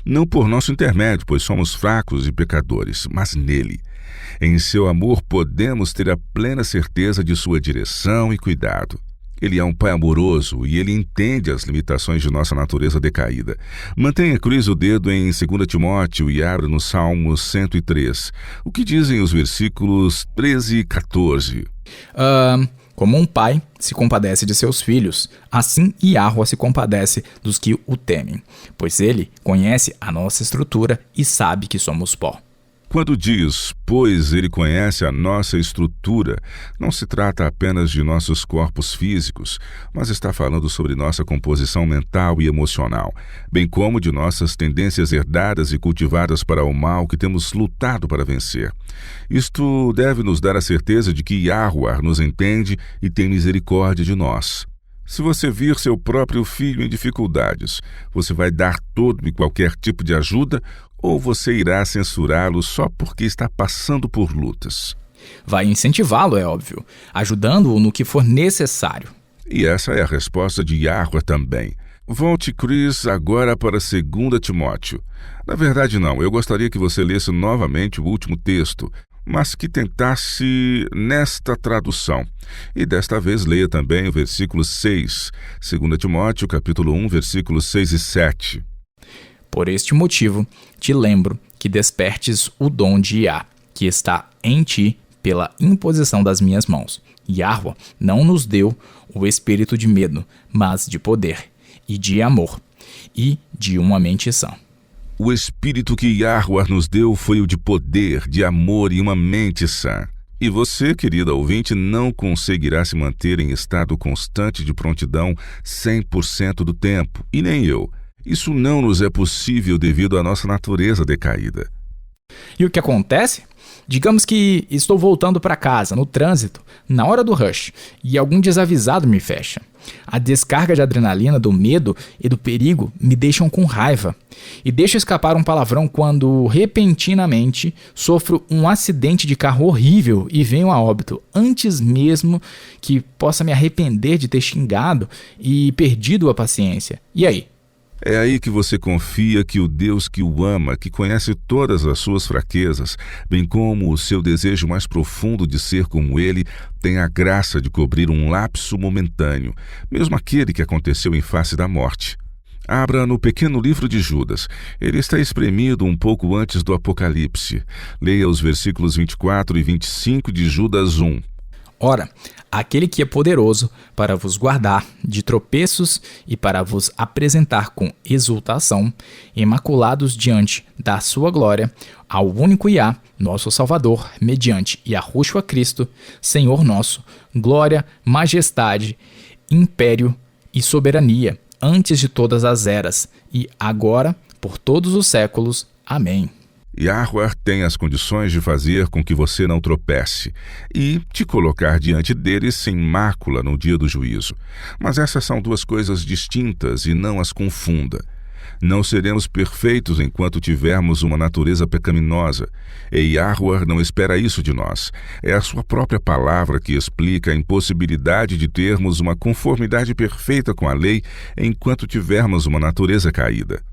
Não por nosso intermédio, pois somos fracos e pecadores, mas nele. Em seu amor podemos ter a plena certeza de sua direção e cuidado. Ele é um pai amoroso e ele entende as limitações de nossa natureza decaída. Mantenha cruz o dedo em 2 Timóteo e abra no Salmo 103. O que dizem os versículos 13 e 14? Como um pai se compadece de seus filhos, assim Yahuwah se compadece dos que o temem, pois ele conhece a nossa estrutura e sabe que somos pó. Quando diz, pois ele conhece a nossa estrutura, não se trata apenas de nossos corpos físicos, mas está falando sobre nossa composição mental e emocional, bem como de nossas tendências herdadas e cultivadas para o mal que temos lutado para vencer. Isto deve nos dar a certeza de que Yahuwah nos entende e tem misericórdia de nós. Se você vir seu próprio filho em dificuldades, você vai dar todo e qualquer tipo de ajuda ou você irá censurá-lo só porque está passando por lutas? Vai incentivá-lo, é óbvio, ajudando-o no que for necessário. E essa é a resposta de Yahuwah também. Volte, Chris, agora para 2 Timóteo. Na verdade, não. Eu gostaria que você lesse novamente o último texto, mas que tentasse nesta tradução. E desta vez leia também o versículo 6, 2 Timóteo, capítulo 1, versículos 6 e 7. Por este motivo, te lembro que despertes o dom de Yah, que está em ti pela imposição das minhas mãos. Yahuwah não nos deu o espírito de medo, mas de poder, e de amor, e de uma mente sã. O espírito que Yahuwah nos deu foi o de poder, de amor e uma mente sã. E você, querida ouvinte, não conseguirá se manter em estado constante de prontidão 100% do tempo, e nem eu. Isso não nos é possível devido à nossa natureza decaída. E o que acontece? Digamos que estou voltando para casa, no trânsito, na hora do rush, e algum desavisado me fecha. A descarga de adrenalina do medo e do perigo me deixam com raiva. E deixo escapar um palavrão quando, repentinamente, sofro um acidente de carro horrível e venho a óbito, antes mesmo que possa me arrepender de ter xingado e perdido a paciência. E aí? É aí que você confia que o Deus que o ama, que conhece todas as suas fraquezas, bem como o seu desejo mais profundo de ser como Ele, tem a graça de cobrir um lapso momentâneo, mesmo aquele que aconteceu em face da morte. Abra no pequeno livro de Judas. Ele está espremido um pouco antes do Apocalipse. Leia os versículos 24 e 25 de Judas 1. Ora, aquele que é poderoso para vos guardar de tropeços e para vos apresentar com exultação, imaculados diante da sua glória, ao único Iá, nosso Salvador, mediante Yahushua Cristo, Senhor nosso, glória, majestade, império e soberania, antes de todas as eras, e agora, por todos os séculos. Amém. Yahuwah tem as condições de fazer com que você não tropece e te colocar diante dele sem mácula no dia do juízo. Mas essas são duas coisas distintas e não as confunda. Não seremos perfeitos enquanto tivermos uma natureza pecaminosa, e Yahuwah não espera isso de nós. É a sua própria palavra que explica a impossibilidade de termos uma conformidade perfeita com a lei enquanto tivermos uma natureza caída.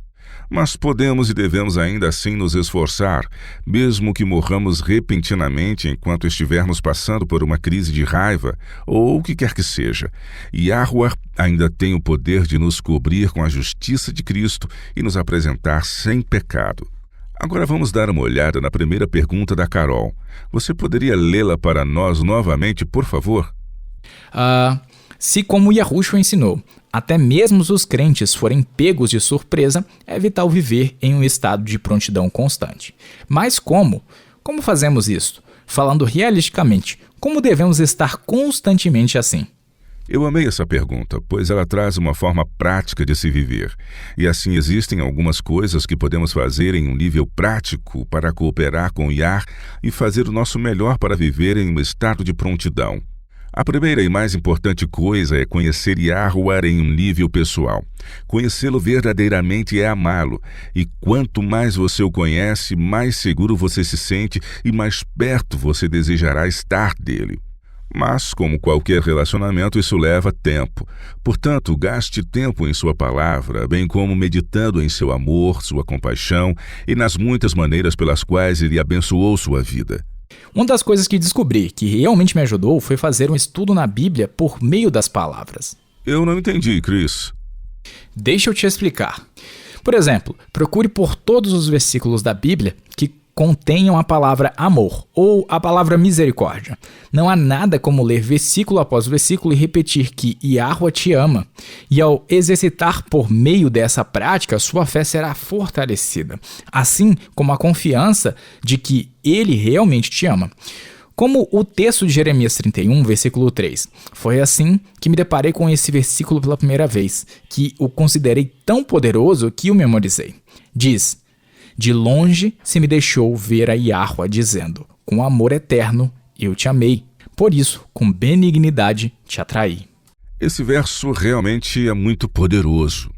Mas podemos e devemos ainda assim nos esforçar, mesmo que morramos repentinamente enquanto estivermos passando por uma crise de raiva ou o que quer que seja. Yahuwah ainda tem o poder de nos cobrir com a justiça de Cristo e nos apresentar sem pecado. Agora vamos dar uma olhada na primeira pergunta da Carol. Você poderia lê-la para nós novamente, por favor? Se como Yahushua ensinou, até mesmo os crentes forem pegos de surpresa, é vital viver em um estado de prontidão constante. Mas como? Como fazemos isso? Falando realisticamente, como devemos estar constantemente assim? Eu amei essa pergunta, pois ela traz uma forma prática de se viver. E assim existem algumas coisas que podemos fazer em um nível prático para cooperar com o Yah e fazer o nosso melhor para viver em um estado de prontidão. A primeira e mais importante coisa é conhecer Yahuwah em um nível pessoal. Conhecê-lo verdadeiramente é amá-lo. E quanto mais você o conhece, mais seguro você se sente e mais perto você desejará estar dele. Mas, como qualquer relacionamento, isso leva tempo. Portanto, gaste tempo em sua palavra, bem como meditando em seu amor, sua compaixão e nas muitas maneiras pelas quais ele abençoou sua vida. Uma das coisas que descobri que realmente me ajudou foi fazer um estudo na Bíblia por meio das palavras. Eu não entendi, Chris. Deixa eu te explicar. Por exemplo, procure por todos os versículos da Bíblia que contenham a palavra amor ou a palavra misericórdia. Não há nada como ler versículo após versículo e repetir que Yahuwah te ama. E ao exercitar por meio dessa prática, sua fé será fortalecida, assim como a confiança de que ele realmente te ama. Como o texto de Jeremias 31, versículo 3. Foi assim que me deparei com esse versículo pela primeira vez, que o considerei tão poderoso que o memorizei. Diz: de longe se me deixou ver a Yahuwah dizendo, com amor eterno eu te amei, por isso com benignidade te atraí. Esse verso realmente é muito poderoso.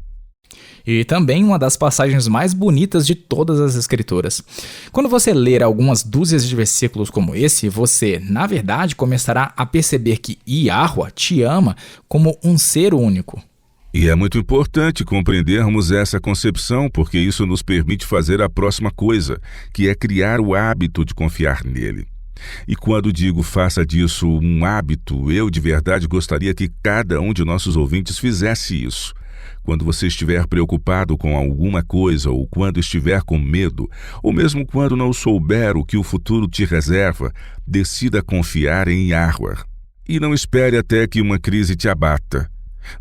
E também uma das passagens mais bonitas de todas as escrituras. Quando você ler algumas dúzias de versículos como esse, você, na verdade, começará a perceber que Yahuwah te ama como um ser único. E é muito importante compreendermos essa concepção, porque isso nos permite fazer a próxima coisa, que é criar o hábito de confiar nele. E quando digo faça disso um hábito, eu de verdade gostaria que cada um de nossos ouvintes fizesse isso. Quando você estiver preocupado com alguma coisa, ou quando estiver com medo, ou mesmo quando não souber o que o futuro te reserva, decida confiar em Yahuwah. E não espere até que uma crise te abata.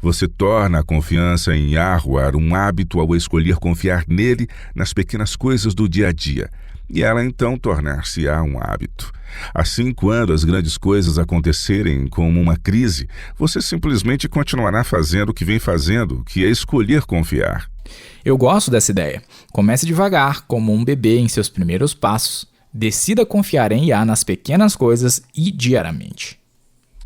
Você torna a confiança em Yahuwah um hábito ao escolher confiar nele nas pequenas coisas do dia a dia, e ela então tornar-se-á um hábito. Assim, quando as grandes coisas acontecerem como uma crise, você simplesmente continuará fazendo o que vem fazendo, que é escolher confiar. Eu gosto dessa ideia. Comece devagar, como um bebê em seus primeiros passos. Decida confiar em Yah nas pequenas coisas e diariamente.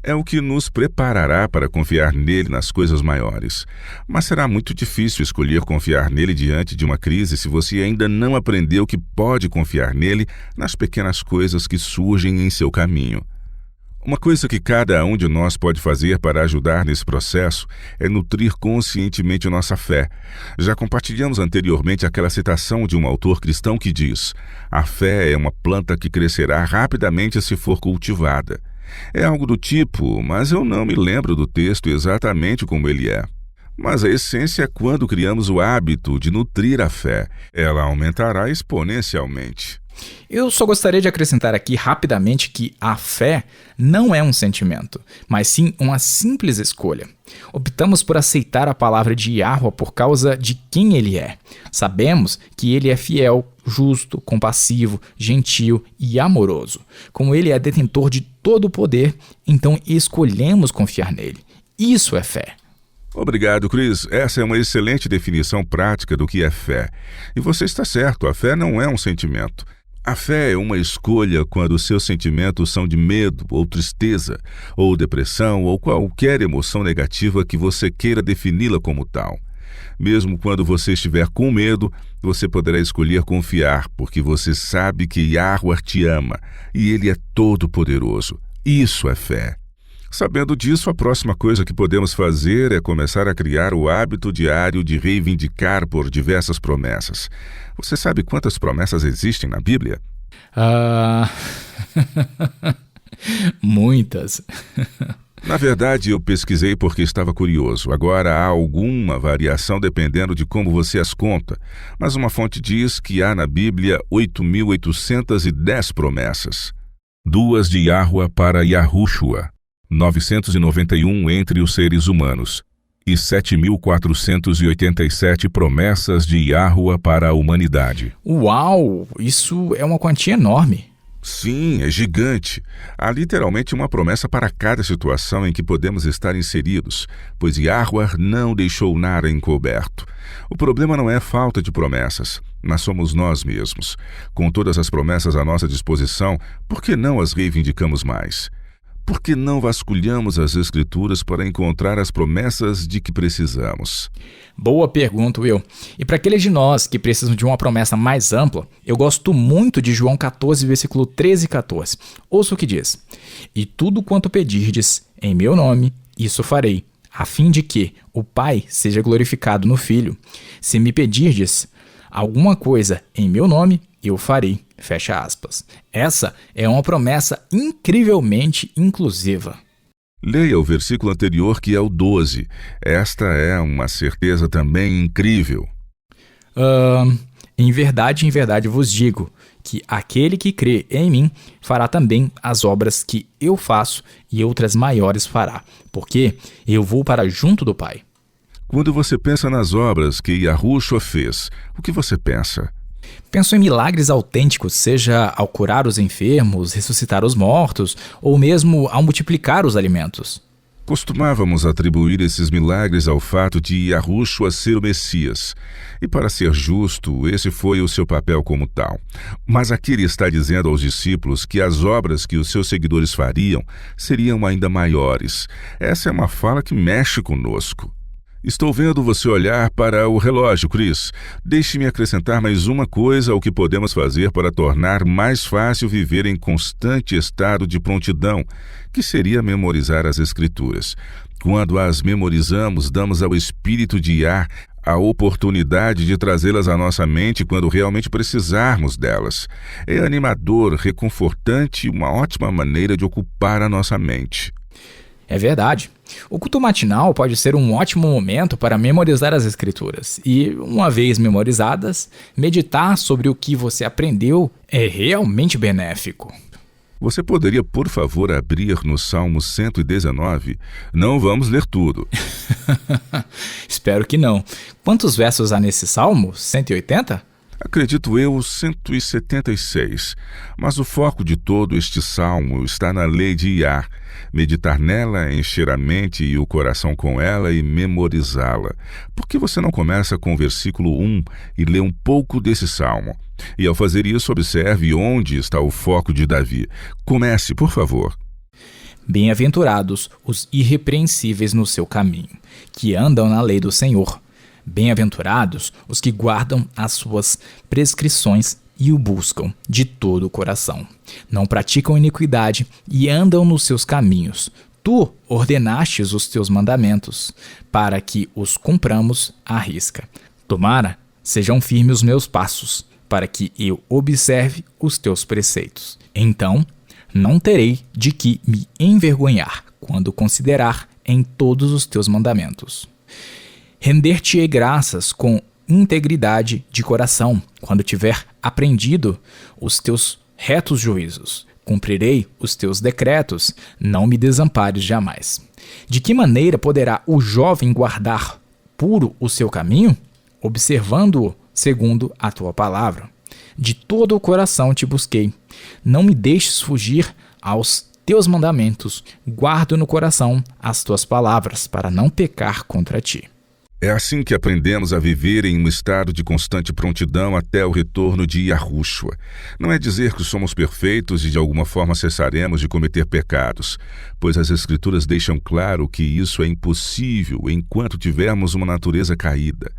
É o que nos preparará para confiar nele nas coisas maiores. Mas será muito difícil escolher confiar nele diante de uma crise se você ainda não aprendeu que pode confiar nele nas pequenas coisas que surgem em seu caminho. Uma coisa que cada um de nós pode fazer para ajudar nesse processo é nutrir conscientemente nossa fé. Já compartilhamos anteriormente aquela citação de um autor cristão que diz: "A fé é uma planta que crescerá rapidamente se for cultivada." É algo do tipo, mas eu não me lembro do texto exatamente como ele é. Mas a essência é quando criamos o hábito de nutrir a fé, ela aumentará exponencialmente. Eu só gostaria de acrescentar aqui rapidamente que a fé não é um sentimento, mas sim uma simples escolha. Optamos por aceitar a palavra de Yahweh por causa de quem ele é. Sabemos que ele é fiel, justo, compassivo, gentil e amoroso. Como ele é detentor de todo o poder, então escolhemos confiar nele. Isso é fé. Obrigado, Chris. Essa é uma excelente definição prática do que é fé. E você está certo, a fé não é um sentimento. A fé é uma escolha quando seus sentimentos são de medo, ou tristeza, ou depressão, ou qualquer emoção negativa que você queira defini-la como tal. Mesmo quando você estiver com medo, você poderá escolher confiar, porque você sabe que Yahweh te ama e ele é todo-poderoso. Isso é fé. Sabendo disso, a próxima coisa que podemos fazer é começar a criar o hábito diário de reivindicar por diversas promessas. Você sabe quantas promessas existem na Bíblia? Muitas. Na verdade, eu pesquisei porque estava curioso. Agora há alguma variação dependendo de como você as conta, mas uma fonte diz que há na Bíblia 8.810 promessas. 2 de Yahweh para Yahushua, 991 entre os seres humanos, e 7.487 promessas de Yahweh para a humanidade. Uau! Isso é uma quantia enorme. Sim, é gigante. Há literalmente uma promessa para cada situação em que podemos estar inseridos, pois Yahweh não deixou nada encoberto. O problema não é falta de promessas, mas somos nós mesmos. Com todas as promessas à nossa disposição, por que não as reivindicamos mais? Por que não vasculhamos as Escrituras para encontrar as promessas de que precisamos? Boa pergunta, Will. E para aqueles de nós que precisam de uma promessa mais ampla, eu gosto muito de João 14, versículo 13 e 14. Ouça o que diz: "E tudo quanto pedirdes em meu nome, isso farei, a fim de que o Pai seja glorificado no Filho. Se me pedirdes alguma coisa em meu nome, eu farei." Fecha aspas. Essa é uma promessa incrivelmente inclusiva. Leia o versículo anterior, que é o 12. Esta é uma certeza também incrível. Em verdade vos digo, que aquele que crê em mim fará também as obras que eu faço e outras maiores fará, porque eu vou para junto do Pai. Quando você pensa nas obras que Yahushua fez, o que você pensa? Penso em milagres autênticos, seja ao curar os enfermos, ressuscitar os mortos, ou mesmo ao multiplicar os alimentos. Costumávamos atribuir esses milagres ao fato de Yahushua ser o Messias. E para ser justo, esse foi o seu papel como tal. Mas aqui ele está dizendo aos discípulos que as obras que os seus seguidores fariam seriam ainda maiores. Essa é uma fala que mexe conosco. Estou vendo você olhar para o relógio, Chris. Deixe-me acrescentar mais uma coisa ao que podemos fazer para tornar mais fácil viver em constante estado de prontidão, que seria memorizar as Escrituras. Quando as memorizamos, damos ao Espírito de Yah a oportunidade de trazê-las à nossa mente quando realmente precisarmos delas. É animador, reconfortante e uma ótima maneira de ocupar a nossa mente. É verdade. O culto matinal pode ser um ótimo momento para memorizar as Escrituras. E, uma vez memorizadas, meditar sobre o que você aprendeu é realmente benéfico. Você poderia, por favor, abrir no Salmo 119? Não vamos ler tudo. Espero que não. Quantos versos há nesse Salmo? 180? Acredito eu, 176. Mas o foco de todo este salmo está na lei de Iá. Meditar nela, encher a mente e o coração com ela e memorizá-la. Por que você não começa com o versículo 1 e lê um pouco desse salmo? E ao fazer isso, observe onde está o foco de Davi. Comece, por favor. Bem-aventurados os irrepreensíveis no seu caminho, que andam na lei do Senhor. Bem-aventurados os que guardam as suas prescrições e o buscam de todo o coração. Não praticam iniquidade e andam nos seus caminhos. Tu ordenastes os teus mandamentos, para que os cumpramos à risca. Tomara sejam firmes os meus passos, para que eu observe os teus preceitos. Então não terei de que me envergonhar quando considerar em todos os teus mandamentos. Render-te-ei graças com integridade de coração, quando tiver aprendido os teus retos juízos. Cumprirei os teus decretos, não me desampares jamais. De que maneira poderá o jovem guardar puro o seu caminho? Observando-o segundo a tua palavra. De todo o coração te busquei. Não me deixes fugir aos teus mandamentos. Guardo no coração as tuas palavras, para não pecar contra ti. É assim que aprendemos a viver em um estado de constante prontidão até o retorno de Yahushua. Não é dizer que somos perfeitos e de alguma forma cessaremos de cometer pecados, pois as Escrituras deixam claro que isso é impossível enquanto tivermos uma natureza caída.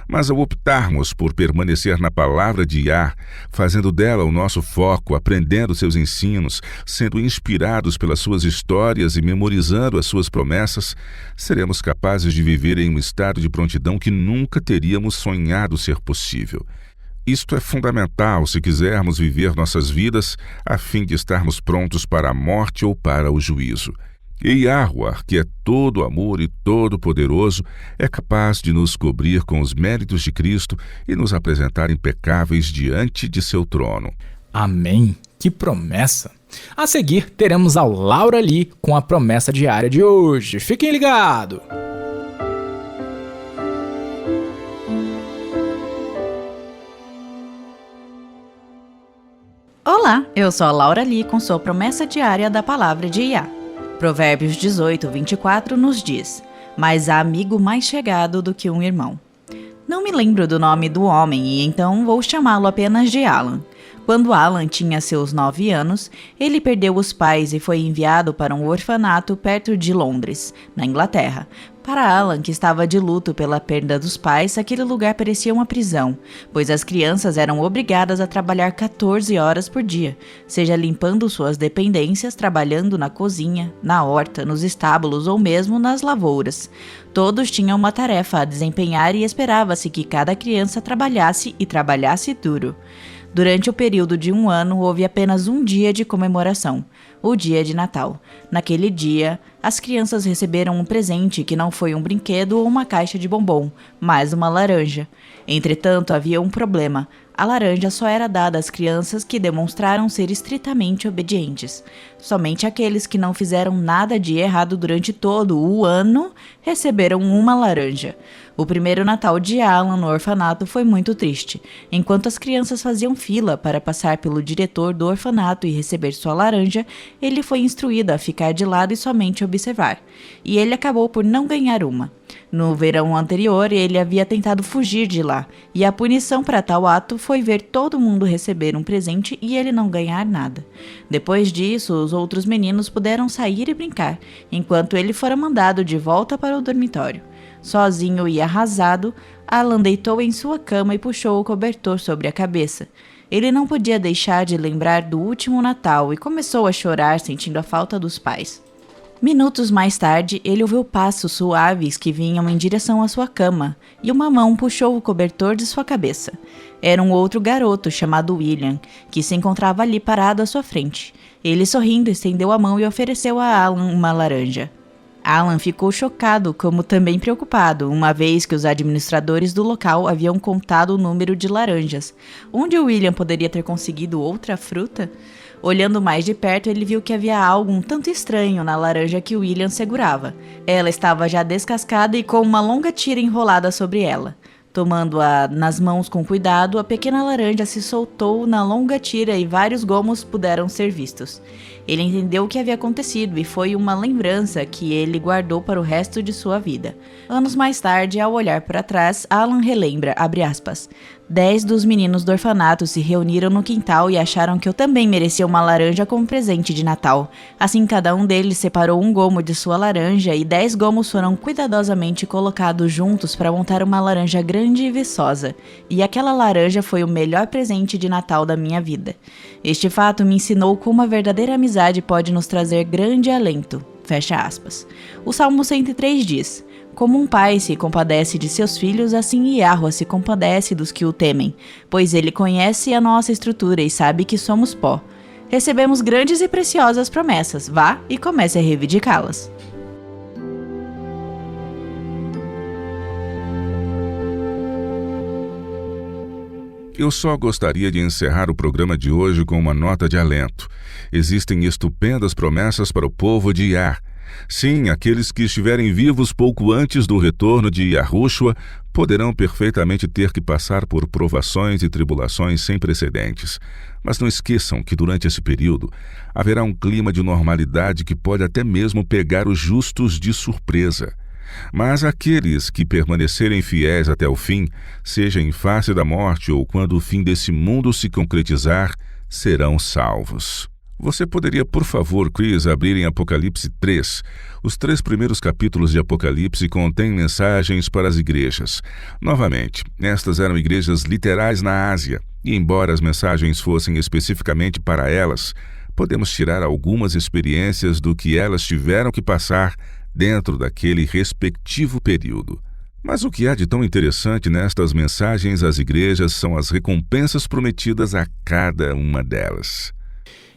Mas ao optarmos por permanecer na palavra de Yah, fazendo dela o nosso foco, aprendendo seus ensinos, sendo inspirados pelas suas histórias e memorizando as suas promessas, seremos capazes de viver em um estado de prontidão que nunca teríamos sonhado ser possível. Isto é fundamental se quisermos viver nossas vidas a fim de estarmos prontos para a morte ou para o juízo. E Yahuwah, que é todo amor e todo poderoso, é capaz de nos cobrir com os méritos de Cristo e nos apresentar impecáveis diante de seu trono. Amém! Que promessa! A seguir, teremos a Laura Lee com a promessa diária de hoje. Fiquem ligados! Olá, eu sou a Laura Lee com sua promessa diária da palavra de Iá. Provérbios 18, 24 nos diz: mas há amigo mais chegado do que um irmão. Não me lembro do nome do homem e então vou chamá-lo apenas de Alan. Quando Alan tinha seus 9 anos, ele perdeu os pais e foi enviado para um orfanato perto de Londres, na Inglaterra. Para Alan, que estava de luto pela perda dos pais, aquele lugar parecia uma prisão, pois as crianças eram obrigadas a trabalhar 14 horas por dia, seja limpando suas dependências, trabalhando na cozinha, na horta, nos estábulos ou mesmo nas lavouras. Todos tinham uma tarefa a desempenhar e esperava-se que cada criança trabalhasse e trabalhasse duro. Durante o período de 1 ano, houve apenas um dia de comemoração, o dia de Natal. Naquele dia, as crianças receberam um presente que não foi um brinquedo ou uma caixa de bombom, mas uma laranja. Entretanto, havia um problema. A laranja só era dada às crianças que demonstraram ser estritamente obedientes. Somente aqueles que não fizeram nada de errado durante todo o ano receberam uma laranja. O primeiro Natal de Alan no orfanato foi muito triste. Enquanto as crianças faziam fila para passar pelo diretor do orfanato e receber sua laranja, ele foi instruído a ficar de lado e somente observar. E ele acabou por não ganhar uma. No verão anterior, ele havia tentado fugir de lá, e a punição para tal ato foi ver todo mundo receber um presente e ele não ganhar nada. Depois disso, os outros meninos puderam sair e brincar, enquanto ele fora mandado de volta para o dormitório. Sozinho e arrasado, Alan deitou em sua cama e puxou o cobertor sobre a cabeça. Ele não podia deixar de lembrar do último Natal e começou a chorar, sentindo a falta dos pais. Minutos mais tarde, ele ouviu passos suaves que vinham em direção à sua cama, e uma mão puxou o cobertor de sua cabeça. Era um outro garoto chamado William, que se encontrava ali parado à sua frente. Ele, sorrindo, estendeu a mão e ofereceu a Alan uma laranja. Alan ficou chocado, como também preocupado, uma vez que os administradores do local haviam contado o número de laranjas. Onde William poderia ter conseguido outra fruta? Olhando mais de perto, ele viu que havia algo um tanto estranho na laranja que William segurava. Ela estava já descascada e com uma longa tira enrolada sobre ela. Tomando-a nas mãos com cuidado, a pequena laranja se soltou na longa tira e vários gomos puderam ser vistos. Ele entendeu o que havia acontecido e foi uma lembrança que ele guardou para o resto de sua vida. Anos mais tarde, ao olhar para trás, Alan relembra, abre aspas, 10 dos meninos do orfanato se reuniram no quintal e acharam que eu também merecia uma laranja como presente de Natal. Assim, cada um deles separou um gomo de sua laranja e 10 gomos foram cuidadosamente colocados juntos para montar uma laranja grande e viçosa. E aquela laranja foi o melhor presente de Natal da minha vida. Este fato me ensinou como a verdadeira amizade pode nos trazer grande alento. Fecha aspas. O Salmo 103 diz: como um pai se compadece de seus filhos, assim Yahweh se compadece dos que o temem, pois ele conhece a nossa estrutura e sabe que somos pó. Recebemos grandes e preciosas promessas, vá e comece a reivindicá-las. Eu só gostaria de encerrar o programa de hoje com uma nota de alento. Existem estupendas promessas para o povo de Yah. Sim, aqueles que estiverem vivos pouco antes do retorno de Yahushua poderão perfeitamente ter que passar por provações e tribulações sem precedentes. Mas não esqueçam que durante esse período haverá um clima de normalidade que pode até mesmo pegar os justos de surpresa. Mas aqueles que permanecerem fiéis até o fim, seja em face da morte ou quando o fim desse mundo se concretizar, serão salvos. Você poderia, por favor, Chris, abrir em Apocalipse 3. Os 3 primeiros capítulos de Apocalipse contêm mensagens para as igrejas. Novamente, estas eram igrejas literais na Ásia, e embora as mensagens fossem especificamente para elas, podemos tirar algumas experiências do que elas tiveram que passar dentro daquele respectivo período. Mas o que há de tão interessante nestas mensagens às igrejas são as recompensas prometidas a cada uma delas.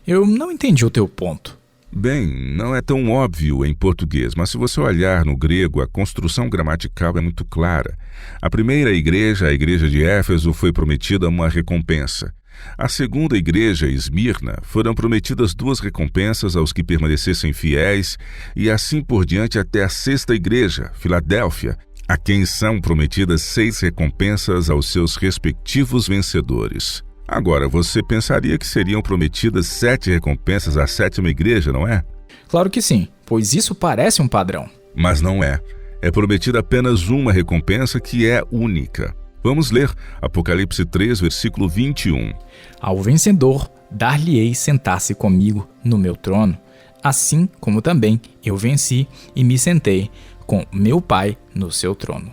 Eu não entendi o teu ponto. Bem, não é tão óbvio em português, mas se você olhar no grego, a construção gramatical é muito clara. A primeira igreja, a igreja de Éfeso, foi prometida uma recompensa. A segunda igreja, Esmirna, foram prometidas 2 recompensas aos que permanecessem fiéis, e assim por diante até a sexta igreja, Filadélfia, a quem são prometidas 6 recompensas aos seus respectivos vencedores. Agora, você pensaria que seriam prometidas 7 recompensas à 7ª igreja, não é? Claro que sim, pois isso parece um padrão. Mas não é. É prometida apenas uma recompensa que é única. Vamos ler Apocalipse 3, versículo 21. Ao vencedor, dar-lhe-ei sentar-se comigo no meu trono, assim como também eu venci e me sentei com meu Pai no seu trono.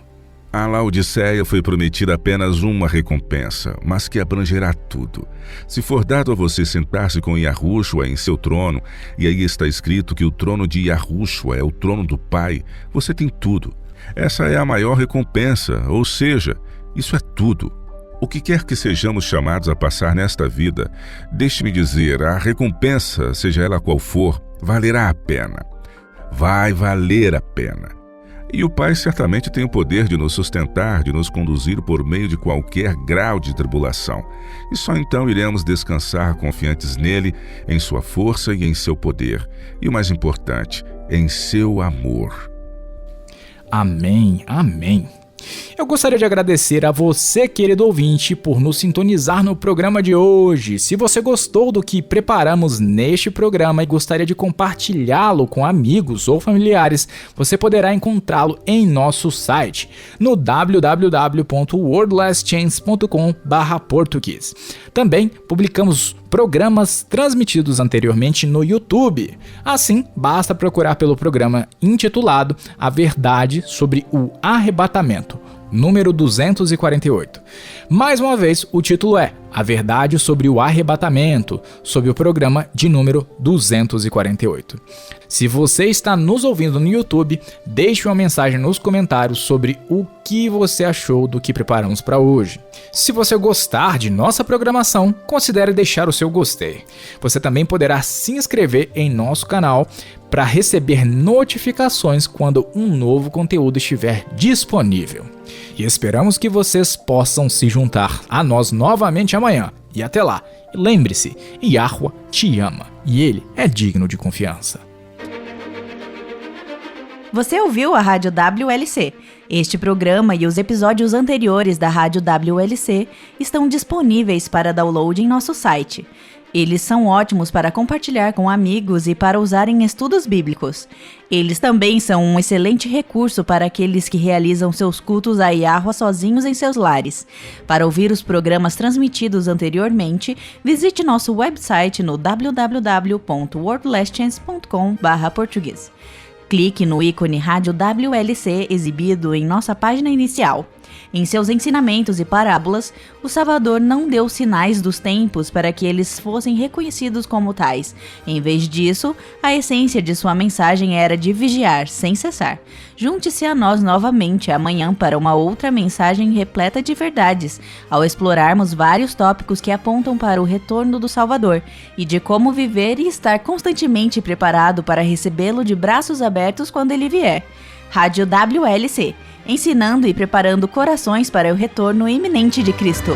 A Laodiceia foi prometida apenas uma recompensa, mas que abrangerá tudo. Se for dado a você sentar-se com Yahushua em seu trono, e aí está escrito que o trono de Yahushua é o trono do Pai, você tem tudo. Essa é a maior recompensa, ou seja, isso é tudo. O que quer que sejamos chamados a passar nesta vida, deixe-me dizer, a recompensa, seja ela qual for, valerá a pena. Vai valer a pena. E o Pai certamente tem o poder de nos sustentar, de nos conduzir por meio de qualquer grau de tribulação. E só então iremos descansar confiantes nele, em sua força e em seu poder. E o mais importante, em seu amor. Amém, amém. Eu gostaria de agradecer a você, querido ouvinte, por nos sintonizar no programa de hoje. Se você gostou do que preparamos neste programa e gostaria de compartilhá-lo com amigos ou familiares, você poderá encontrá-lo em nosso site, no www.wordlesschains.com/português. Também publicamos programas transmitidos anteriormente no YouTube. Assim, basta procurar pelo programa intitulado A Verdade sobre o Arrebatamento, número 248. Mais uma vez, o título é A Verdade sobre o Arrebatamento, sob o programa de número 248. Se você está nos ouvindo no YouTube, deixe uma mensagem nos comentários sobre o que você achou do que preparamos para hoje. Se você gostar de nossa programação, considere deixar o seu gostei. Você também poderá se inscrever em nosso canal para receber notificações quando um novo conteúdo estiver disponível. E esperamos que vocês possam se juntar a nós novamente amanhã. E até lá, lembre-se, Yahweh te ama e ele é digno de confiança. Você ouviu a Rádio WLC. Este programa e os episódios anteriores da Rádio WLC estão disponíveis para download em nosso site. Eles são ótimos para compartilhar com amigos e para usar em estudos bíblicos. Eles também são um excelente recurso para aqueles que realizam seus cultos a Yahweh sozinhos em seus lares. Para ouvir os programas transmitidos anteriormente, visite nosso website no www.worldlessons.com/português. Clique no ícone Rádio WLC exibido em nossa página inicial. Em seus ensinamentos e parábolas, o Salvador não deu sinais dos tempos para que eles fossem reconhecidos como tais. Em vez disso, a essência de sua mensagem era de vigiar sem cessar. Junte-se a nós novamente amanhã para uma outra mensagem repleta de verdades, ao explorarmos vários tópicos que apontam para o retorno do Salvador e de como viver e estar constantemente preparado para recebê-lo de braços abertos quando ele vier. Rádio WLC, ensinando e preparando corações para o retorno iminente de Cristo.